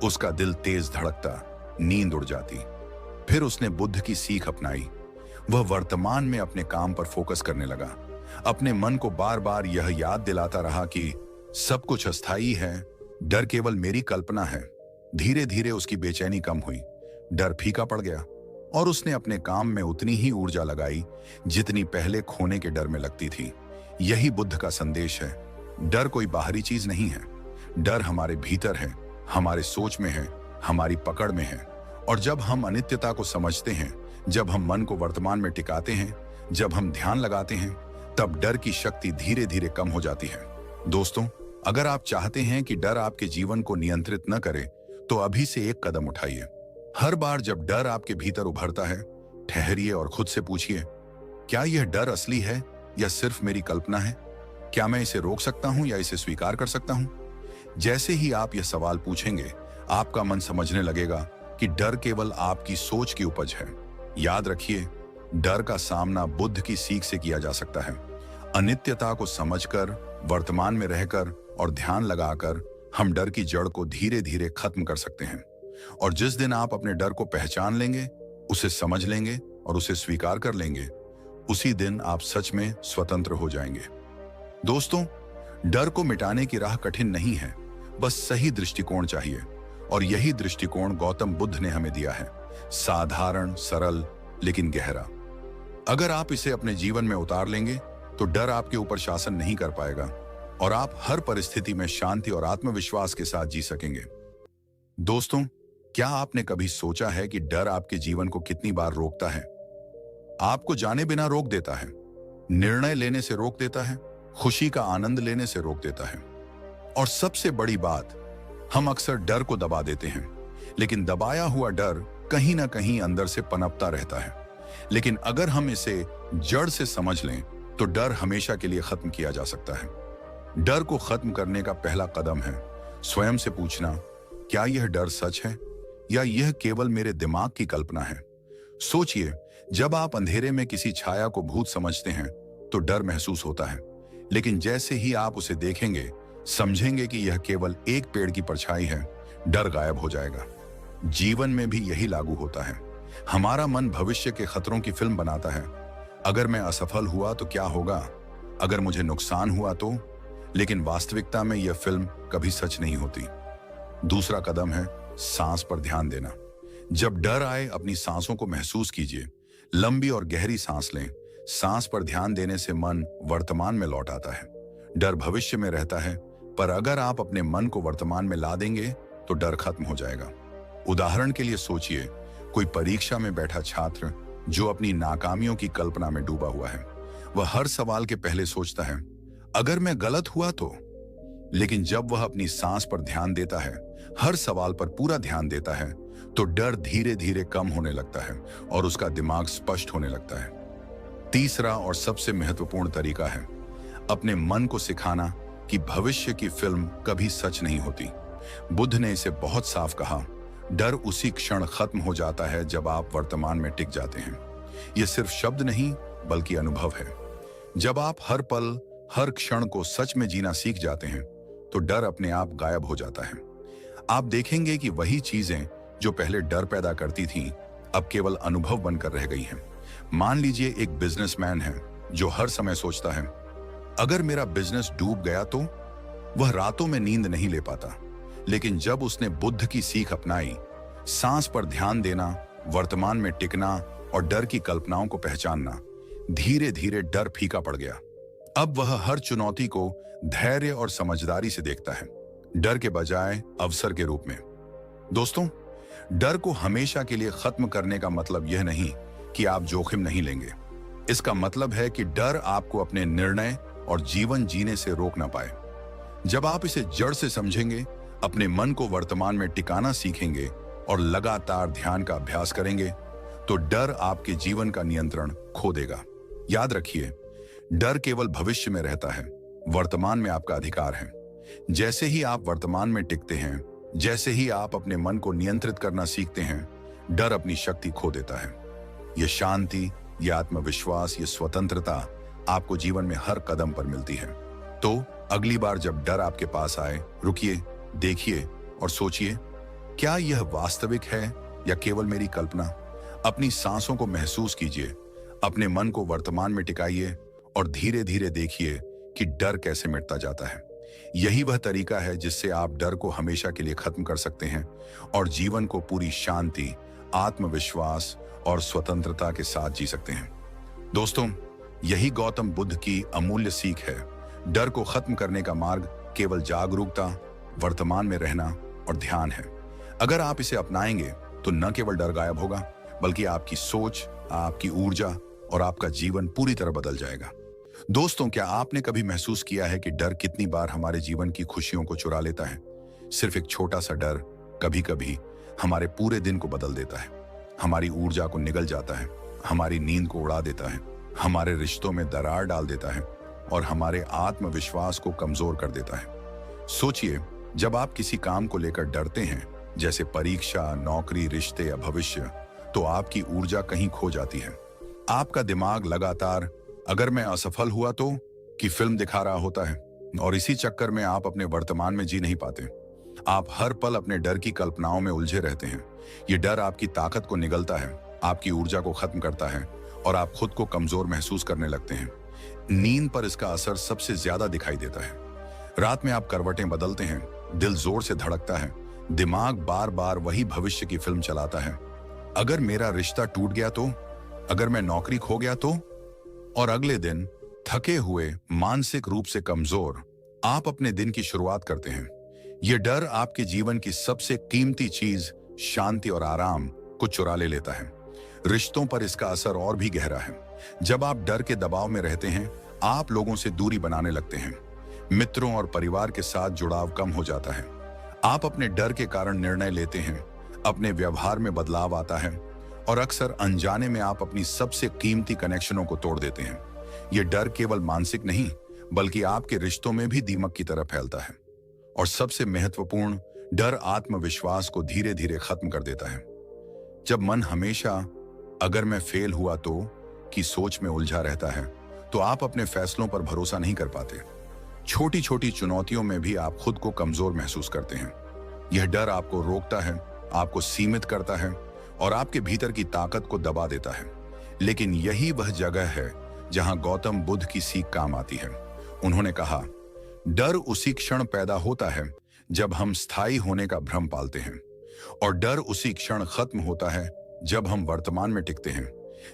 उसका दिल तेज धड़कता, नींद उड़ जाती। फिर उसने बुद्ध की सीख अपनाई। वह वर्तमान में अपने काम पर फोकस करने लगा। अपने मन को बार बार यह याद दिलाता रहा कि सब कुछ अस्थायी है, डर केवल मेरी कल्पना है। धीरे धीरे उसकी बेचैनी कम हुई, डर फीका पड़ गया और उसने अपने काम में उतनी ही ऊर्जा लगाई जितनी पहले खोने के डर में लगती थी। यही बुद्ध का संदेश है। डर कोई बाहरी चीज नहीं है, डर हमारे भीतर है, हमारे सोच में है, हमारी पकड़ में है। और जब हम अनित्यता को समझते हैं, जब हम मन को वर्तमान में टिकाते हैं, जब हम ध्यान लगाते हैं, तब डर की शक्ति धीरे धीरे कम हो जाती है। दोस्तों, अगर आप चाहते हैं कि डर आपके जीवन को नियंत्रित न करे, तो अभी से एक कदम उठाइए। हर बार जब डर आपके भीतर उभरता है, ठहरिए और खुद से पूछिए, क्या यह डर असली है या सिर्फ मेरी कल्पना है? क्या मैं इसे रोक सकता हूं या इसे स्वीकार कर सकता हूं? जैसे ही आप यह सवाल पूछेंगे, आपका मन समझने लगेगा कि डर केवल आपकी सोच की उपज है। याद रखिए, डर का सामना बुद्ध की सीख से किया जा सकता है। अनित्यता को समझकर, वर्तमान में रहकर और ध्यान लगाकर हम डर की जड़ को धीरे धीरे खत्म कर सकते हैं। और जिस दिन आप अपने डर को पहचान लेंगे, उसे समझ लेंगे और उसे स्वीकार कर लेंगे, उसी दिन आप सच में स्वतंत्र हो जाएंगे। दोस्तों, डर को मिटाने की राह कठिन नहीं है, बस सही दृष्टिकोण चाहिए। और यही दृष्टिकोण गौतम बुद्ध ने हमें दिया है, साधारण, सरल लेकिन गहरा। अगर आप इसे अपने जीवन में उतार लेंगे, तो डर आपके ऊपर शासन नहीं कर पाएगा और आप हर परिस्थिति में शांति और आत्मविश्वास के साथ जी सकेंगे। दोस्तों, क्या आपने कभी सोचा है कि डर आपके जीवन को कितनी बार रोकता है? आपको जाने बिना रोक देता है, निर्णय लेने से रोक देता है, खुशी का आनंद लेने से रोक देता है। और सबसे बड़ी बात, हम अक्सर डर को दबा देते हैं, लेकिन दबाया हुआ डर कहीं ना कहीं अंदर से पनपता रहता है। लेकिन अगर हम इसे जड़ से समझ लें, तो डर हमेशा के लिए खत्म किया जा सकता है। डर को खत्म करने का पहला कदम है स्वयं से पूछना, क्या यह डर सच है या यह केवल मेरे दिमाग की कल्पना है? सोचिए, जब आप अंधेरे में किसी छाया को भूत समझते हैं, तो डर महसूस होता है। लेकिन जैसे ही आप उसे देखेंगे, समझेंगे कि यह केवल एक पेड़ की परछाई है, डर गायब हो जाएगा। जीवन में भी यही लागू होता है। हमारा मन भविष्य के खतरों की फिल्म बनाता है। अगर मैं असफल हुआ तो क्या होगा? अगर मुझे नुकसान हुआ तो? लेकिन वास्तविकता में यह फिल्म कभी सच नहीं होती। दूसरा कदम है सांस पर ध्यान देना। जब डर आए, अपनी सांसों को महसूस कीजिए। लंबी और गहरी सांस लें। सांस पर ध्यान देने से मन वर्तमान में लौट आता है। डर भविष्य में रहता है, पर अगर आप अपने मन को वर्तमान में ला देंगे, तो डर खत्म हो जाएगा। उदाहरण के लिए सोचिए, कोई परीक्षा में बैठा छात्र जो अपनी नाकामियों की कल्पना में डूबा हुआ है। वह हर सवाल के पहले सोचता है, अगर मैं गलत हुआ तो? लेकिन जब वह अपनी सांस पर ध्यान देता है, हर सवाल पर पूरा ध्यान देता है, तो डर धीरे धीरे कम होने लगता है और उसका दिमाग स्पष्ट होने लगता है। तीसरा और सबसे महत्वपूर्ण तरीका है अपने मन को सिखाना कि भविष्य की फिल्म कभी सच नहीं होती। बुद्ध ने इसे बहुत साफ कहा, डर उसी क्षण खत्म हो जाता है जब आप वर्तमान में टिक जाते हैं। यह सिर्फ शब्द नहीं, बल्कि अनुभव है। जब आप हर पल, हर क्षण को सच में जीना सीख जाते हैं, तो डर अपने आप गायब हो जाता है। आप देखेंगे कि वही चीजें जो पहले डर पैदा करती थीं, अब केवल अनुभव बनकर रह गई हैं। मान लीजिए एक बिजनेसमैन है जो हर समय सोचता है, अगर मेरा बिजनेस डूब गया तो? वह रातों में नींद नहीं ले पाता। लेकिन जब उसने बुद्ध की सीख अपनाई, सांस पर ध्यान देना, वर्तमान में टिकना और डर की कल्पनाओं को पहचानना, धीरे धीरे डर फीका पड़ गया। अब वह हर चुनौती को धैर्य और समझदारी से देखता है, डर के बजाय अवसर के रूप में। दोस्तों, डर को हमेशा के लिए खत्म करने का मतलब यह नहीं कि आप जोखिम नहीं लेंगे। इसका मतलब है कि डर आपको अपने निर्णय और जीवन जीने से रोक ना पाए। जब आप इसे जड़ से समझेंगे, अपने मन को वर्तमान में टिकाना सीखेंगे और लगातार ध्यान का अभ्यास करेंगे, तो डर आपके जीवन का नियंत्रण खो देगा। याद रखिए, डर केवल भविष्य में रहता है, वर्तमान में आपका अधिकार है। जैसे ही आप वर्तमान में टिकते हैं, जैसे ही आप अपने मन को नियंत्रित करना सीखते हैं, डर अपनी शक्ति खो देता है। यह शांति, ये आत्मविश्वास, ये स्वतंत्रता आपको जीवन में हर कदम पर मिलती है। तो अगली बार जब डर आपके पास आए, रुकिए, देखिए और सोचिए, क्या यह वास्तविक है या केवल मेरी कल्पना? अपनी सांसों को महसूस कीजिए, अपने मन को वर्तमान में टिकाइए और धीरे धीरे देखिए कि डर कैसे मिटता जाता है। यही वह तरीका है जिससे आप डर को हमेशा के लिए खत्म कर सकते हैं और जीवन को पूरी शांति, आत्मविश्वास और स्वतंत्रता के साथ जी सकते हैं। दोस्तों, यही गौतम बुद्ध की अमूल्य सीख है। डर को खत्म करने का मार्ग केवल जागरूकता, वर्तमान में रहना और ध्यान है। अगर आप इसे अपनाएंगे तो न केवल डर गायब होगा, बल्कि आपकी सोच, आपकी ऊर्जा और आपका जीवन पूरी तरह बदल जाएगा। दोस्तों, क्या आपने कभी महसूस किया है कि डर कितनी बार हमारे जीवन की खुशियों को चुरा लेता है? सिर्फ एक छोटा सा डर कभी कभी हमारे पूरे दिन को बदल देता है, हमारी ऊर्जा को निगल जाता है, हमारी नींद को उड़ा देता है, हमारे रिश्तों में दरार डाल देता है और हमारे आत्मविश्वास को कमजोर कर देता है। सोचिए, जब आप किसी काम को लेकर डरते हैं, जैसे परीक्षा, नौकरी, रिश्ते या भविष्य, तो आपकी ऊर्जा कहीं खो जाती है। आपका दिमाग लगातार अगर मैं असफल हुआ तो की फिल्म दिखा रहा होता है और इसी चक्कर में आप अपने वर्तमान में जी नहीं पाते। आप हर पल अपने डर की कल्पनाओं में उलझे रहते हैं। ये डर आपकी ताकत को निगलता है, आपकी ऊर्जा को खत्म करता है और आप खुद को कमजोर महसूस करने लगते हैं। नींद पर इसका असर सबसे ज्यादा दिखाई देता है। रात में आप करवटें बदलते हैं, दिल जोर से धड़कता है, दिमाग बार बार वही भविष्य की फिल्म चलाता है। अगर मेरा रिश्ता टूट गया तो, अगर मैं नौकरी खो गया तो, और अगले दिन थके हुए, मानसिक रूप से कमजोर आप अपने दिन की शुरुआत करते हैं। यह डर आपके जीवन की सबसे कीमती चीज, शांति और आराम, को चुरा ले लेता है। रिश्तों पर इसका असर और भी गहरा है। जब आप डर के दबाव में रहते हैं, आप लोगों से दूरी बनाने लगते हैं। मित्रों और परिवार के साथ जुड़ाव कम हो जाता है। आप अपने डर के कारण निर्णय लेते हैं, अपने व्यवहार में बदलाव आता है और अक्सर अनजाने में आप अपनी सबसे कीमती कनेक्शनों को तोड़ देते हैं। यह डर केवल मानसिक नहीं, बल्कि आपके रिश्तों में भी दीमक की तरह फैलता है। और सबसे महत्वपूर्ण, डर आत्मविश्वास को धीरे धीरे खत्म कर देता है। जब मन हमेशा अगर मैं फेल हुआ तो की सोच में उलझा रहता है, तो आप अपने फैसलों पर भरोसा नहीं कर पाते। छोटी छोटी चुनौतियों में भी आप खुद को कमजोर महसूस करते हैं। यह डर आपको रोकता है, आपको सीमित करता है और आपके भीतर की ताकत को दबा देता है। लेकिन यही वह जगह है जहां गौतम बुद्ध की सीख काम आती है। उन्होंने कहा, डर उसी क्षण पैदा होता है जब हम स्थायी होने का भ्रम पालते हैं, और डर उसी क्षण खत्म होता है जब हम वर्तमान में टिकते हैं,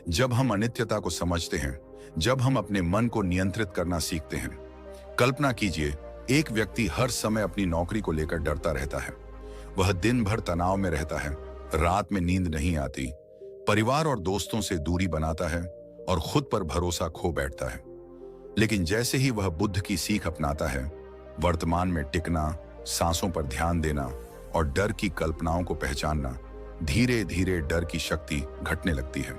जब हम अनित्यता को समझते हैं, जब हम अपने मन को नियंत्रित करना सीखते हैं। कल्पना कीजिए, एक व्यक्ति हर समय अपनी नौकरी को लेकर डरता रहता है। वह दिन भर तनाव में रहता है, रात में नींद नहीं आती, परिवार और दोस्तों से दूरी बनाता है और खुद पर भरोसा खो बैठता है। लेकिन जैसे ही वह बुद्ध की सीख अपनाता है, वर्तमान में टिकना, सांसों पर ध्यान देना और डर की कल्पनाओं को पहचानना, धीरे धीरे डर की शक्ति घटने लगती है।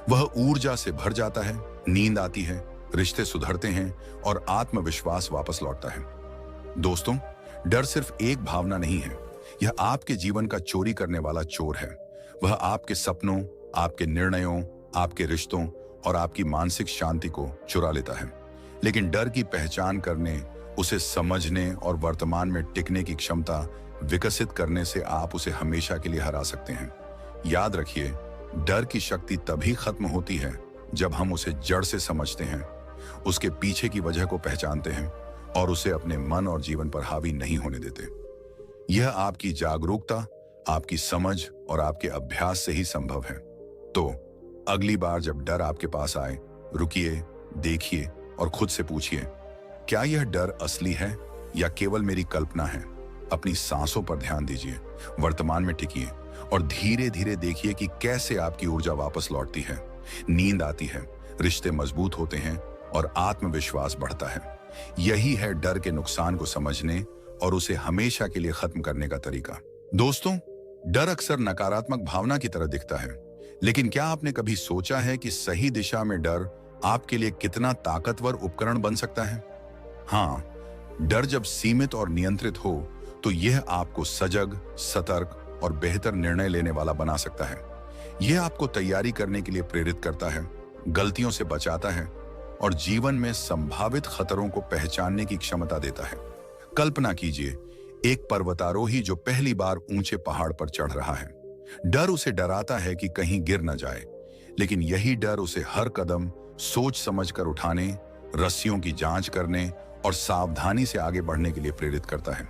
वह ऊर्जा से भर जाता है, नींद आती है, रिश्ते सुधरते हैं और आत्मविश्वास वापस लौटता है। दोस्तों, डर सिर्फ एक भावना नहीं है, यह आपके जीवन का चोरी करने वाला चोर है। वह आपके सपनों, आपके निर्णयों, आपके रिश्तों और आपकी मानसिक शांति को चुरा लेता है। लेकिन डर की पहचान करने, उसे समझने और वर्तमान में टिकने की क्षमता विकसित करने से आप उसे हमेशा के लिए हरा सकते हैं। याद रखिए, डर की शक्ति तभी खत्म होती है जब हम उसे जड़ से समझते हैं, उसके पीछे की वजह को पहचानते हैं और उसे अपने मन और जीवन पर हावी नहीं होने देते। यह आपकी जागरूकता, आपकी समझ और आपके अभ्यास से ही संभव है। तो अगली बार जब डर आपके पास आए, रुकिए, देखिए और खुद से पूछिए, क्या यह डर असली है या केवल मेरी कल्पना है? अपनी सांसों पर ध्यान दीजिए, वर्तमान में टिकिए और धीरे धीरे देखिए कि कैसे आपकी ऊर्जा वापस लौटती है, नींद आती है, रिश्ते मजबूत होते हैं और आत्मविश्वास बढ़ता है। यही है डर के नुकसान को समझने और उसे हमेशा के लिए खत्म करने का तरीका। दोस्तों, डर अक्सर नकारात्मक भावना की तरह दिखता है, लेकिन क्या आपने कभी सोचा है कि सही दिशा में डर आपके लिए कितना ताकतवर उपकरण बन सकता है? हाँ, डर जब सीमित और नियंत्रित हो तो यह आपको सजग, सतर्क और बेहतर निर्णय लेने वाला बना सकता है। यह आपको तैयारी करने के लिए प्रेरित करता है, गलतियों से बचाता है और जीवन में संभावित खतरों को पहचानने की क्षमता देता है। कल्पना कीजिए, एक पर्वतारोही जो पहली बार ऊंचे पहाड़ पर चढ़ रहा है। डर उसे डराता है कि कहीं गिर न जाए, लेकिन यही डर उसे हर कदम सोच समझकर उठाने, रस्सियों की जांच करने और सावधानी से आगे बढ़ने के लिए प्रेरित करता है।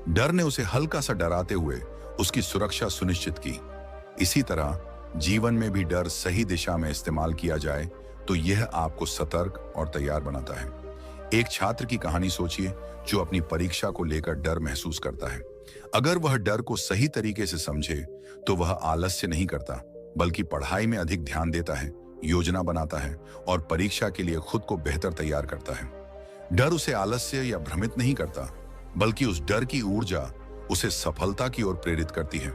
डर ने उसे हल्का सा डराते हुए उसकी सुरक्षा सुनिश्चित की। इसी तरह जीवन में भी डर सही दिशा में इस्तेमाल किया जाए तो यह आपको सतर्क और तैयार बनाता है। एक छात्र की कहानी सोचिए जो अपनी परीक्षा को लेकर डर महसूस करता है। अगर वह डर को सही तरीके से समझे तो वह आलस्य नहीं करता, बल्कि पढ़ाई में अधिक ध्यान देता है, योजना बनाता है और परीक्षा के लिए खुद को बेहतर तैयार करता है। डर उसे आलस्य या भ्रमित नहीं करता, बल्कि उस डर की ऊर्जा उसे सफलता की ओर प्रेरित करती है।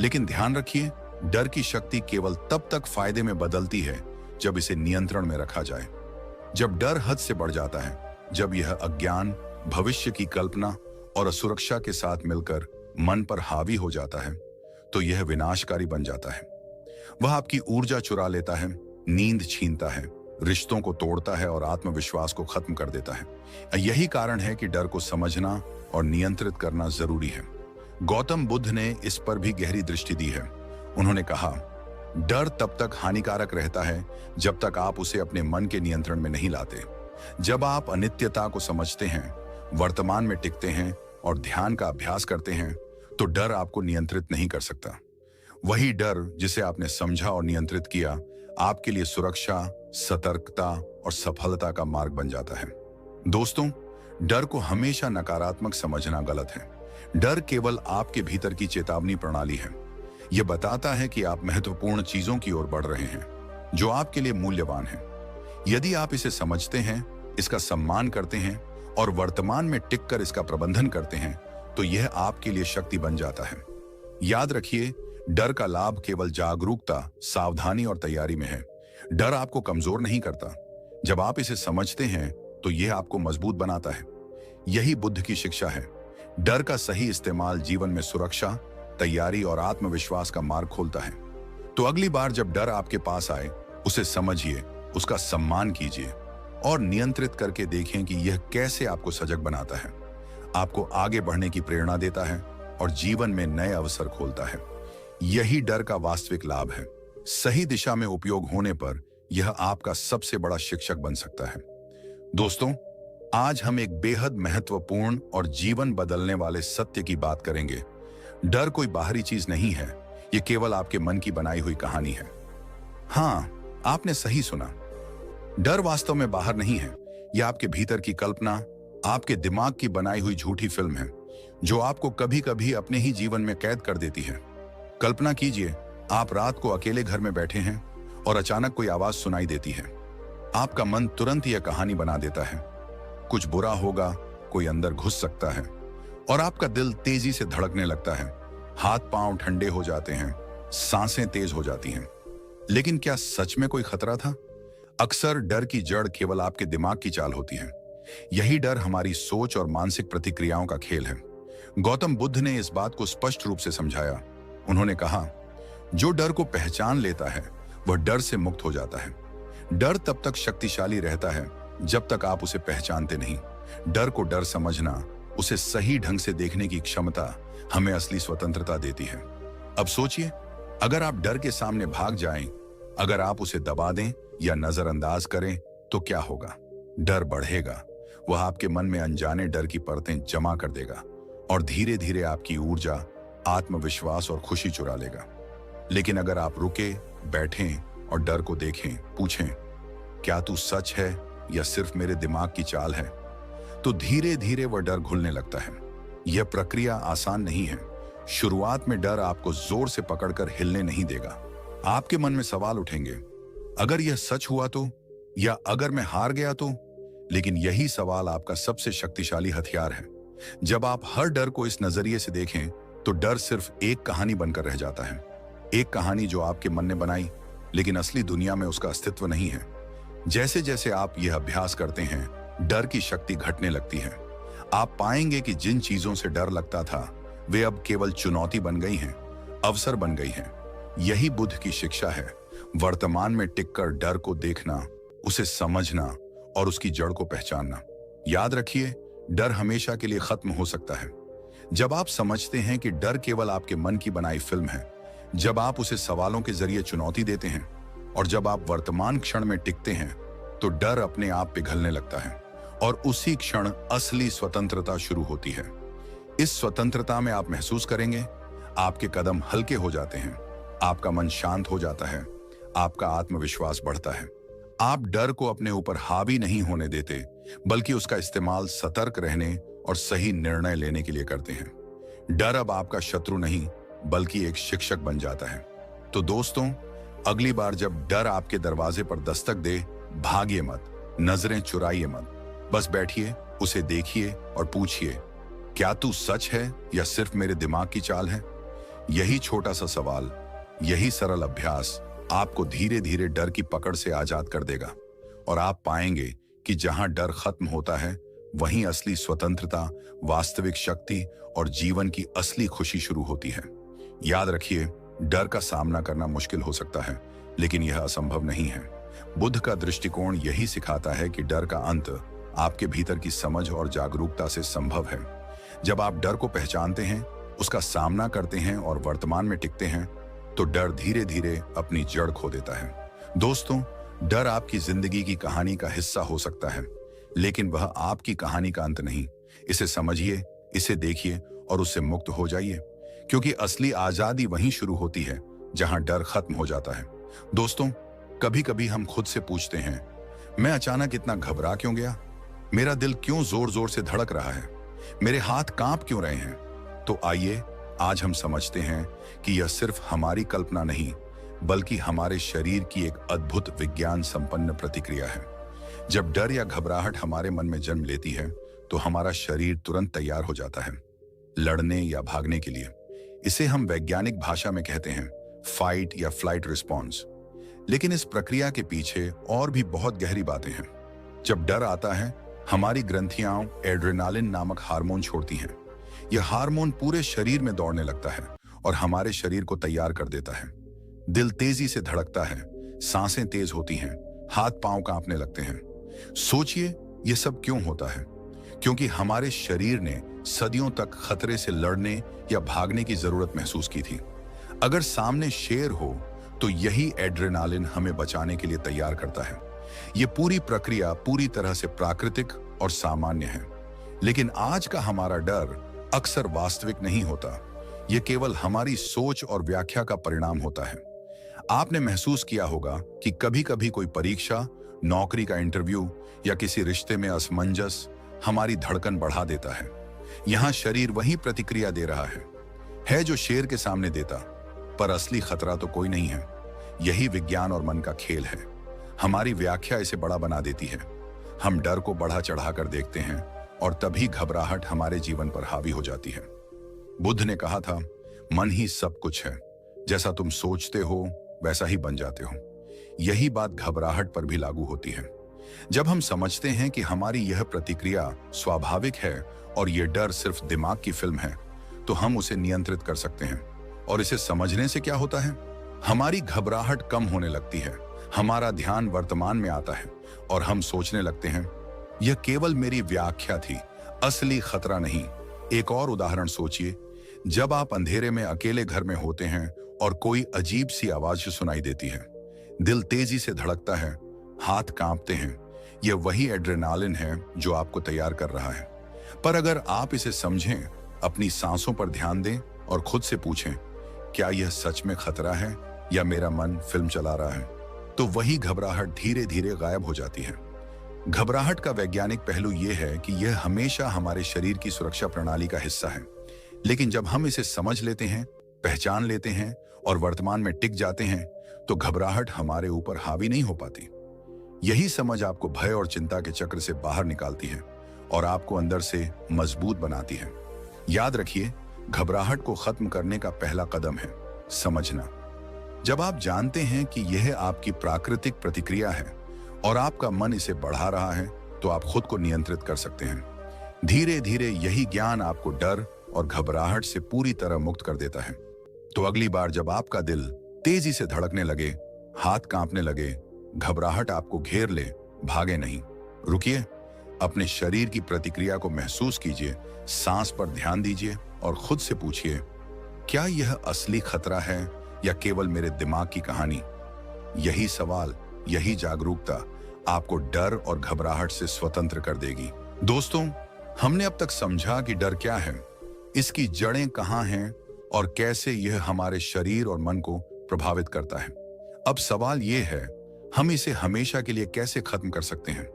लेकिन ध्यान रखिए, डर की शक्ति केवल तब तक फायदे में बदलती है जब इसे नियंत्रण में रखा जाए। जब डर हद से बढ़ जाता है, जब यह अज्ञान, भविष्य की कल्पना और असुरक्षा के साथ मिलकर मन पर हावी हो जाता है, तो यह विनाशकारी बन जाता है। वह आपकी ऊर्जा चुरा लेता है, नींद छीनता है, रिश्तों को तोड़ता है और आत्मविश्वास को खत्म कर देता है। यही कारण है कि डर को समझना और नियंत्रित करना जरूरी है। गौतम बुद्ध ने इस पर भी गहरी दृष्टि दी है। उन्होंने कहा, डर तब तक हानिकारक रहता है जब तक आप उसे अपने मन के नियंत्रण में नहीं लाते। जब आप अनित्यता को समझते हैं, वर्तमान में टिकते हैं और ध्यान का अभ्यास करते हैं, तो डर आपको नियंत्रित नहीं कर सकता। वही डर जिसे आपने समझा और नियंत्रित किया, आपके लिए सुरक्षा, सतर्कता और सफलता का मार्ग बन जाता है। दोस्तों, डर को हमेशा नकारात्मक समझना गलत है। डर केवल आपके भीतर की चेतावनी प्रणाली है। यह बताता है कि आप महत्वपूर्ण चीजों की ओर बढ़ रहे हैं जो आपके लिए मूल्यवान है। यदि आप इसे समझते हैं, इसका सम्मान करते हैं और वर्तमान में टिककर इसका प्रबंधन करते हैं, तो यह आपके लिए शक्ति बन जाता है। याद रखिए, डर का लाभ केवल जागरूकता, सावधानी और तैयारी में है। डर आपको कमजोर नहीं करता। जब आप इसे समझते हैं तो यह आपको मजबूत बनाता है। यही बुद्ध की शिक्षा है। डर का सही इस्तेमाल जीवन में सुरक्षा, तैयारी और आत्मविश्वास का मार्ग खोलता है। तो अगली बार जब डर आपके पास आए, उसे समझिए, उसका सम्मान कीजिए और नियंत्रित करके देखें कि यह कैसे आपको सजग बनाता है, आपको आगे बढ़ने की प्रेरणा देता है और जीवन में नए अवसर खोलता है। यही डर का वास्तविक लाभ है। सही दिशा में उपयोग होने पर यह आपका सबसे बड़ा शिक्षक बन सकता है। दोस्तों, आज हम एक बेहद महत्वपूर्ण और जीवन बदलने वाले सत्य की बात करेंगे। डर कोई बाहरी चीज नहीं है, यह केवल आपके मन की बनाई हुई कहानी है। हाँ, आपने सही सुना। डर वास्तव में बाहर नहीं है। यह आपके भीतर की कल्पना, आपके दिमाग की बनाई हुई झूठी फिल्म है जो आपको कभी कभी अपने ही जीवन में कैद कर देती है। कल्पना कीजिए, आप रात को अकेले घर में बैठे हैं और अचानक कोई आवाज सुनाई देती है। आपका मन तुरंत यह कहानी बना देता है। कुछ बुरा होगा, कोई अंदर घुस सकता है और आपका दिल तेजी से धड़कने लगता है। हाथ पांव ठंडे हो जाते हैं, सांसें तेज हो जाती हैं। लेकिन क्या सच में कोई खतरा था? अक्सर डर की जड़ केवल आपके दिमाग की चाल होती है। यही डर हमारी सोच और मानसिक प्रतिक्रियाओं का खेल है। गौतम बुद्ध ने इस बात को स्पष्ट रूप से समझाया। उन्होंने कहा, जो डर को पहचान लेता है वह डर से मुक्त हो जाता है। डर तब तक शक्तिशाली रहता है जब तक आप उसे पहचानते नहीं। डर को डर समझना, उसे सही ढंग से देखने की क्षमता हमें असली स्वतंत्रता देती है। अब सोचिए, अगर आप डर के सामने भाग जाएं, अगर आप उसे दबा दें या नजरअंदाज करें, तो क्या होगा? डर बढ़ेगा। वह आपके मन में अनजाने डर की परतें जमा कर देगा और धीरे धीरे आपकी ऊर्जा, आत्मविश्वास और खुशी चुरा लेगा। लेकिन अगर आप रुके, बैठें और डर को देखें, पूछें, क्या तू सच है या सिर्फ मेरे दिमाग की चाल है, तो धीरे धीरे वह डर घुलने लगता है। यह प्रक्रिया आसान नहीं है। शुरुआत में डर आपको जोर से पकड़कर हिलने नहीं देगा। आपके मन में सवाल उठेंगे, अगर यह सच हुआ तो, या अगर मैं हार गया तो। लेकिन यही सवाल आपका सबसे शक्तिशाली हथियार है। जब आप हर डर को इस नजरिए से देखें, तो डर सिर्फ एक कहानी बनकर रह जाता है। एक कहानी जो आपके मन ने बनाई, लेकिन असली दुनिया में उसका अस्तित्व नहीं है। जैसे जैसे आप यह अभ्यास करते हैं, डर की शक्ति घटने लगती है। आप पाएंगे कि जिन चीजों से डर लगता था, वे अब केवल चुनौती बन गई हैं, अवसर बन गई हैं। यही बुद्ध की शिक्षा है। वर्तमान में टिककर डर को देखना, उसे समझना और उसकी जड़ को पहचानना। याद रखिए, डर हमेशा के लिए खत्म हो सकता है जब आप समझते हैं कि डर केवल आपके मन की बनाई फिल्म है, जब आप उसे सवालों के जरिए चुनौती देते हैं और जब आप वर्तमान क्षण में टिकते हैं, तो डर अपने आप पिघलने लगता है और उसी क्षण असली स्वतंत्रता शुरू होती है। इस स्वतंत्रता में आप महसूस करेंगे, आपके कदम हल्के हो जाते हैं, आपका मन शांत हो जाता है, आपका आत्मविश्वास बढ़ता है। आप डर को अपने ऊपर हावी नहीं होने देते, बल्कि उसका इस्तेमाल सतर्क रहने और सही निर्णय लेने के लिए करते हैं। डर अब आपका शत्रु नहीं, बल्कि एक शिक्षक बन जाता है। तो दोस्तों, अगली बार जब डर आपके दरवाजे पर दस्तक दे, भागिए मत, नजरें चुराइए मत। बस बैठिए, उसे देखिए और पूछिए, क्या तू सच है या सिर्फ मेरे दिमाग की चाल है? यही छोटा सा सवाल, यही सरल अभ्यास आपको धीरे धीरे डर की पकड़ से आजाद कर देगा और आप पाएंगे कि जहां डर खत्म होता है, वहीं असली स्वतंत्रता, वास्तविक शक्ति और जीवन की असली खुशी शुरू होती है। याद रखिए, डर का सामना करना मुश्किल हो सकता है, लेकिन यह असंभव नहीं है। बुद्ध का दृष्टिकोण यही सिखाता है कि डर का अंत आपके भीतर की समझ और जागरूकता से संभव है। जब आप डर को पहचानते हैं, उसका सामना करते हैं और वर्तमान में टिकते हैं, तो डर धीरे धीरे अपनी जड़ खो देता है। दोस्तों, डर आपकी जिंदगी की कहानी का हिस्सा हो सकता है, लेकिन वह आपकी कहानी का अंत नहीं। इसे समझिए, इसे देखिए और उससे मुक्त हो जाइए, क्योंकि असली आजादी वहीं शुरू होती है जहां डर खत्म हो जाता है। दोस्तों, कभी कभी हम खुद से पूछते हैं, मैं अचानक इतना घबरा क्यों गया? मेरा दिल क्यों जोर जोर से धड़क रहा है? मेरे हाथ कांप क्यों रहे हैं? तो आइए, आज हम समझते हैं कि यह सिर्फ हमारी कल्पना नहीं, बल्कि हमारे शरीर की एक अद्भुत विज्ञान संपन्न प्रतिक्रिया है। जब डर या घबराहट हमारे मन में जन्म लेती है, तो हमारा शरीर तुरंत तैयार हो जाता है लड़ने या भागने के लिए। इसे हम वैज्ञानिक भाषा में कहते हैं फाइट या फ्लाइट रिस्पॉन्स। लेकिन इस प्रक्रिया के पीछे और भी बहुत गहरी बातें हैं। जब डर आता है, हमारी ग्रंथियां एड्रेनालिन नामक हार्मोन छोड़ती हैं। यह हार्मोन पूरे शरीर में दौड़ने लगता है और हमारे शरीर को तैयार कर देता है। दिल तेजी से धड़कता है, सांसें तेज होती हैं, हाथ पांव कांपने लगते हैं। सोचिए, यह सब क्यों होता है? क्योंकि हमारे शरीर ने सदियों तक खतरे से लड़ने या भागने की जरूरत महसूस की थी। अगर सामने शेर हो, तो यही एड्रेनालिन हमें बचाने के लिए तैयार करता है। यह पूरी प्रक्रिया पूरी तरह से प्राकृतिक और सामान्य है। लेकिन आज का हमारा डर अक्सर वास्तविक नहीं होता। यह केवल हमारी सोच और व्याख्या का परिणाम होता है। आपने महसूस किया होगा कि कभी कभी कोई परीक्षा, नौकरी का इंटरव्यू या किसी रिश्ते में असमंजस हमारी धड़कन बढ़ा देता है। यहां शरीर वही प्रतिक्रिया दे रहा है जो शेर के सामने देता, पर असली खतरा तो कोई नहीं है। यही विज्ञान और मन का खेल है। हमारी व्याख्या इसे बड़ा बना देती है। हम डर को बढ़ा चढ़ाकर देखते हैं और तभी घबराहट हमारे जीवन पर हावी हो जाती है। बुद्ध ने कहा था, मन ही सब कुछ है, जैसा तुम सोचते हो वैसा ही बन जाते हो। यही बात घबराहट पर भी लागू होती है। जब हम समझते हैं कि हमारी यह प्रतिक्रिया स्वाभाविक है और यह डर सिर्फ दिमाग की फिल्म है, तो हम उसे नियंत्रित कर सकते हैं। और इसे समझने से क्या होता है? हमारी घबराहट कम होने लगती है, हमारा ध्यान वर्तमान में आता है और हम सोचने लगते हैं, यह केवल मेरी व्याख्या थी, असली खतरा नहीं। एक और उदाहरण सोचिए, जब आप अंधेरे में अकेले घर में होते हैं और कोई अजीब सी आवाज सुनाई देती है, दिल तेजी से धड़कता है, हाथ कांपते हैं। यह वही एड्रेनालिन है जो आपको तैयार कर रहा है। पर अगर आप इसे समझें, अपनी सांसों पर ध्यान दें और खुद से पूछें, क्या यह सच में खतरा है या मेरा मन फिल्म चला रहा है, तो वही घबराहट धीरे धीरे गायब हो जाती है। घबराहट का वैज्ञानिक पहलू यह है कि यह हमेशा हमारे शरीर की सुरक्षा प्रणाली का हिस्सा है। लेकिन जब हम इसे समझ लेते हैं, पहचान लेते हैं और वर्तमान में टिक जाते हैं, तो घबराहट हमारे ऊपर हावी नहीं हो पाती। यही समझ आपको भय और चिंता के चक्र से बाहर निकालती है और आपको अंदर से मजबूत बनाती है। याद रखिए, घबराहट को खत्म करने का पहला कदम है समझना। जब आप जानते हैं कि यह आपकी प्राकृतिक प्रतिक्रिया है और आपका मन इसे बढ़ा रहा है, तो आप खुद को नियंत्रित कर सकते हैं। धीरे धीरे यही ज्ञान आपको डर और घबराहट से पूरी तरह मुक्त कर देता है। तो अगली बार जब आपका दिल तेजी से धड़कने लगे, हाथ कांपने लगे, घबराहट आपको घेर ले, भागे नहीं। रुकिए, अपने शरीर की प्रतिक्रिया को महसूस कीजिए, सांस पर ध्यान दीजिए और खुद से पूछिए, क्या यह असली खतरा है या केवल मेरे दिमाग की कहानी? यही सवाल, यही जागरूकता आपको डर और घबराहट से स्वतंत्र कर देगी। दोस्तों, हमने अब तक समझा कि डर क्या है, इसकी जड़ें कहां हैं और कैसे यह हमारे शरीर और मन को प्रभावित करता है। अब सवाल यह है, हम इसे हमेशा के लिए कैसे खत्म कर सकते हैं?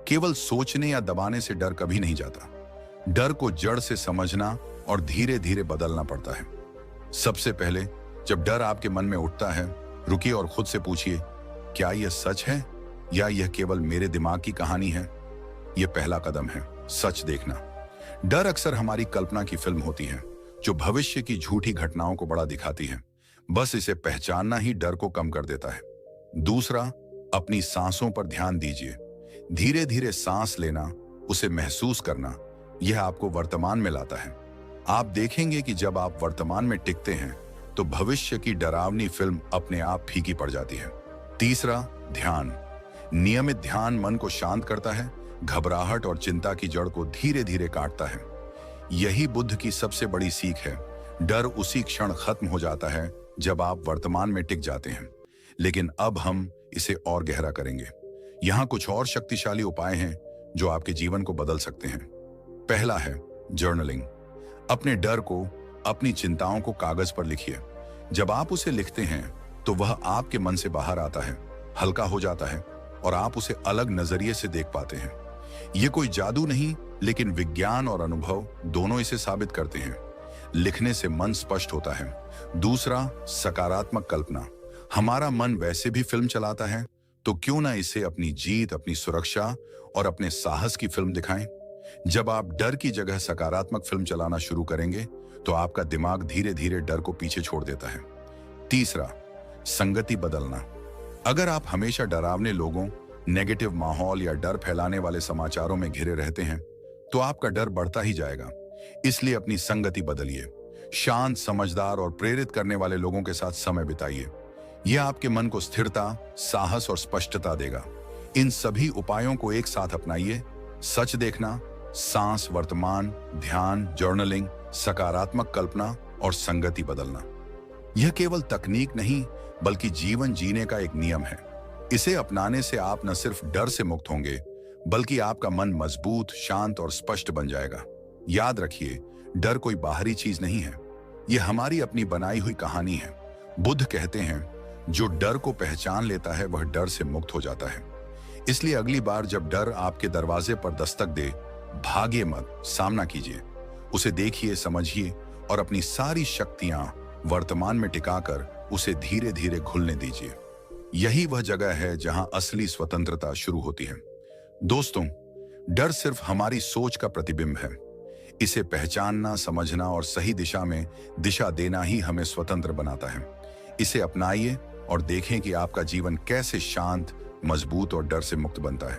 केवल सोचने या दबाने से डर कभी नहीं जाता। डर को जड़ से समझना और धीरे धीरे बदलना पड़ता है। सबसे पहले जब डर आपके मन में उठता है, रुकिए और खुद से पूछिए, क्या यह सच है या यह केवल मेरे दिमाग की कहानी है? यह पहला कदम है, सच देखना। डर अक्सर हमारी कल्पना की फिल्म होती है, जो भविष्य की झूठी घटनाओं को बड़ा दिखाती है। बस इसे पहचानना ही डर को कम कर देता है। दूसरा, अपनी सांसों पर ध्यान दीजिए। धीरे धीरे सांस लेना, उसे महसूस करना, यह आपको वर्तमान में लाता है। आप देखेंगे कि जब आप वर्तमान में टिकते हैं तो भविष्य की डरावनी फिल्म अपने आप फीकी पड़ जाती है। तीसरा, ध्यान। नियमित ध्यान मन को शांत करता है, घबराहट और चिंता की जड़ को धीरे धीरे काटता है। यही बुद्ध की सबसे बड़ी सीख है। डर उसी क्षण खत्म हो जाता है जब आप वर्तमान में टिक जाते हैं। लेकिन अब हम इसे और गहरा करेंगे। यहाँ कुछ और शक्तिशाली उपाय हैं जो आपके जीवन को बदल सकते हैं। पहला है जर्नलिंग। अपने डर को, अपनी चिंताओं को कागज पर लिखिए। जब आप उसे लिखते हैं तो वह आपके मन से बाहर आता है, हल्का हो जाता है और आप उसे अलग नजरिए से देख पाते हैं। यह कोई जादू नहीं, लेकिन विज्ञान और अनुभव दोनों इसे साबित करते हैं। लिखने से मन स्पष्ट होता है। दूसरा, सकारात्मक कल्पना। हमारा मन वैसे भी फिल्म चलाता है, तो क्यों ना इसे अपनी जीत, अपनी सुरक्षा और अपने साहस की फिल्म दिखाएं। जब आप डर की जगह सकारात्मक फिल्म चलाना शुरू करेंगे तो आपका दिमाग धीरे धीरे डर को पीछे छोड़ देता है। तीसरा, संगति बदलना। अगर आप हमेशा डरावने लोगों, नेगेटिव माहौल या डर फैलाने वाले समाचारों में घिरे रहते हैं तो आपका डर बढ़ता ही जाएगा। इसलिए अपनी संगति बदलिए। शांत, समझदार और प्रेरित करने वाले लोगों के साथ समय बिताइए। यह आपके मन को स्थिरता, साहस और स्पष्टता देगा। इन सभी उपायों को एक साथ अपनाइए। सच देखना, सांस, वर्तमान, ध्यान, जर्नलिंग, सकारात्मक कल्पना और संगति बदलना। यह केवल तकनीक नहीं, बल्कि जीवन जीने का एक नियम है। इसे अपनाने से आप न सिर्फ डर से मुक्त होंगे, बल्कि आपका मन मजबूत, शांत और स्पष्ट बन जाएगा। याद रखिए, डर कोई बाहरी चीज नहीं है, यह हमारी अपनी बनाई हुई कहानी है। बुद्ध कहते हैं, जो डर को पहचान लेता है वह डर से मुक्त हो जाता है। इसलिए अगली बार जब डर आपके दरवाजे पर दस्तक दे, भागिए मत, सामना कीजिए। उसे देखिए, समझिए और अपनी सारी शक्तियां वर्तमान में टिकाकर उसे धीरे धीरे घुलने दीजिए। यही वह जगह है जहां असली स्वतंत्रता शुरू होती है। दोस्तों, डर सिर्फ हमारी सोच का प्रतिबिंब है। इसे पहचानना, समझना और सही दिशा में दिशा देना ही हमें स्वतंत्र बनाता है। इसे अपनाइए और देखें कि आपका जीवन कैसे शांत, मजबूत और डर से मुक्त बनता है।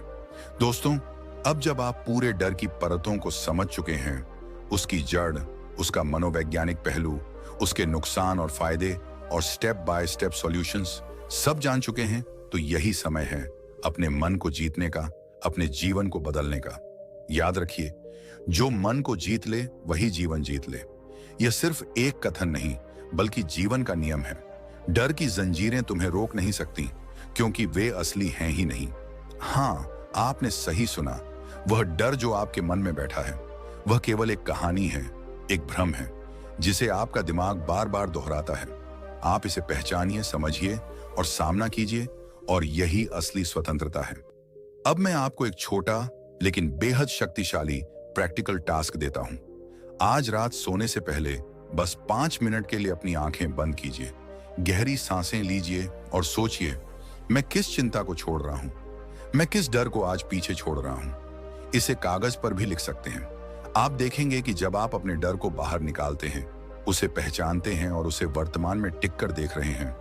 दोस्तों, अब जब आप पूरे डर की परतों को समझ चुके हैं, उसकी जड़, उसका मनोवैज्ञानिक पहलू, उसके नुकसान और फायदे और स्टेप बाय स्टेप सॉल्यूशंस सब जान चुके हैं, तो यही समय है अपने मन को जीतने का, अपने जीवन को बदलने का। याद रखिए, जो मन को जीत ले वही जीवन जीत ले। यह सिर्फ एक कथन नहीं, बल्कि जीवन का नियम है। डर की जंजीरें तुम्हें रोक नहीं सकती, क्योंकि वे असली हैं ही नहीं। हाँ, आपने सही सुना, वह डर जो आपके मन में बैठा है वह केवल एक कहानी है, एक भ्रम है जिसे आपका दिमाग बार बार दोहराता है। आप इसे पहचानिए, समझिए और सामना कीजिए, और यही असली स्वतंत्रता है। अब मैं आपको एक छोटा लेकिन बेहद शक्तिशाली प्रैक्टिकल टास्क देता हूं। आज रात सोने से पहले बस 5 मिनट के लिए अपनी आंखें बंद कीजिए, गहरी सांसें लीजिए और सोचिए, मैं किस चिंता को छोड़ रहा हूं, मैं किस डर को आज पीछे छोड़ रहा हूं। इसे कागज पर भी लिख सकते हैं। आप देखेंगे कि जब आप अपने डर को बाहर निकालते हैं, उसे पहचानते हैं और उसे वर्तमान में टिक कर देख रहे हैं,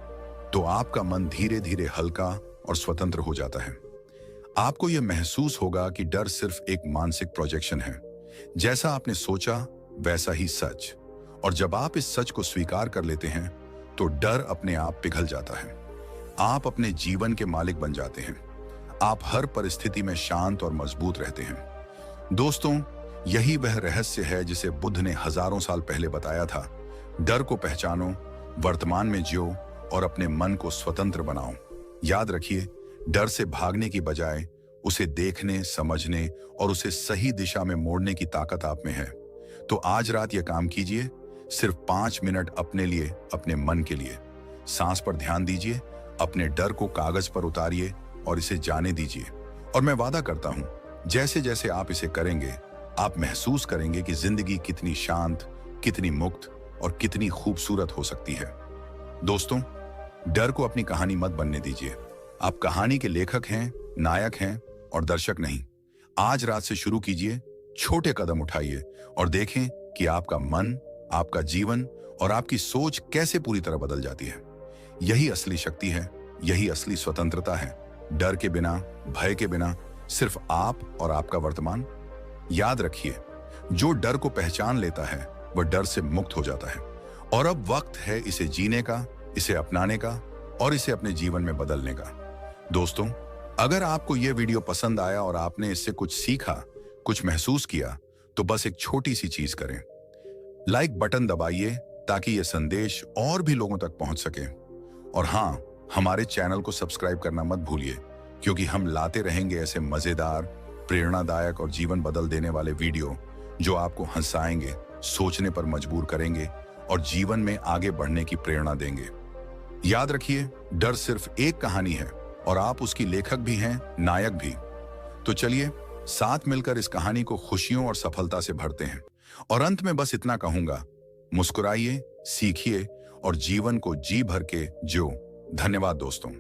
तो आपका मन धीरे धीरे हल्का और स्वतंत्र हो जाता है। आपको यह महसूस होगा कि डर सिर्फ एक मानसिक प्रोजेक्शन है। जैसा आपने सोचा वैसा ही सच। और जब आप इस सच को स्वीकार कर लेते हैं तो डर अपने आप पिघल जाता है। आप अपने जीवन के मालिक बन जाते हैं। आप हर परिस्थिति में शांत और मजबूत रहते हैं। दोस्तों, यही वह रहस्य है जिसे बुद्ध ने हजारों साल पहले बताया था। डर को पहचानो, वर्तमान में जियो और अपने मन को स्वतंत्र बनाओ। याद रखिए, डर से भागने की बजाय उसे देखने, समझने और उसे सही दिशा में मोड़ने की ताकत आप में है। तो आज रात यह काम कीजिए, सिर्फ 5 मिनट अपने लिए, अपने मन के लिए। सांस पर ध्यान दीजिए, अपने डर को कागज पर उतारिए और इसे जाने दीजिए। और मैं वादा करता हूं, जैसे जैसे आप इसे करेंगे, आप महसूस करेंगे कि जिंदगी कितनी शांत, कितनी मुक्त और कितनी खूबसूरत हो सकती है। दोस्तों, डर को अपनी कहानी मत बनने दीजिए। आप कहानी के लेखक हैं, नायक हैं और दर्शक नहीं। आज रात से शुरू कीजिए, छोटे कदम उठाइए और देखें कि आपका मन, आपका जीवन और आपकी सोच कैसे पूरी तरह बदल जाती है। यही असली शक्ति है, यही असली स्वतंत्रता है। डर के बिना, भय के बिना, सिर्फ आप और आपका वर्तमान। याद रखिए, जो डर को पहचान लेता है वह डर से मुक्त हो जाता है। और अब वक्त है इसे जीने का, इसे अपनाने का और इसे अपने जीवन में बदलने का। दोस्तों, अगर आपको यह वीडियो पसंद आया और आपने इससे कुछ सीखा, कुछ महसूस किया, तो बस एक छोटी सी चीज करें। लाइक बटन दबाइए ताकि यह संदेश और भी लोगों तक पहुंच सके। और हाँ, हमारे चैनल को सब्सक्राइब करना मत भूलिए, क्योंकि हम लाते रहेंगे ऐसे मजेदार, प्रेरणादायक और जीवन बदल देने वाले वीडियो जो आपको हंसाएंगे, सोचने पर मजबूर करेंगे और जीवन में आगे बढ़ने की प्रेरणा देंगे। याद रखिए, डर सिर्फ एक कहानी है और आप उसकी लेखक भी हैं, नायक भी। तो चलिए साथ मिलकर इस कहानी को खुशियों और सफलता से भरते हैं। और अंत में बस इतना कहूंगा, मुस्कुराइए, सीखिए और जीवन को जी भर के जियो। धन्यवाद दोस्तों।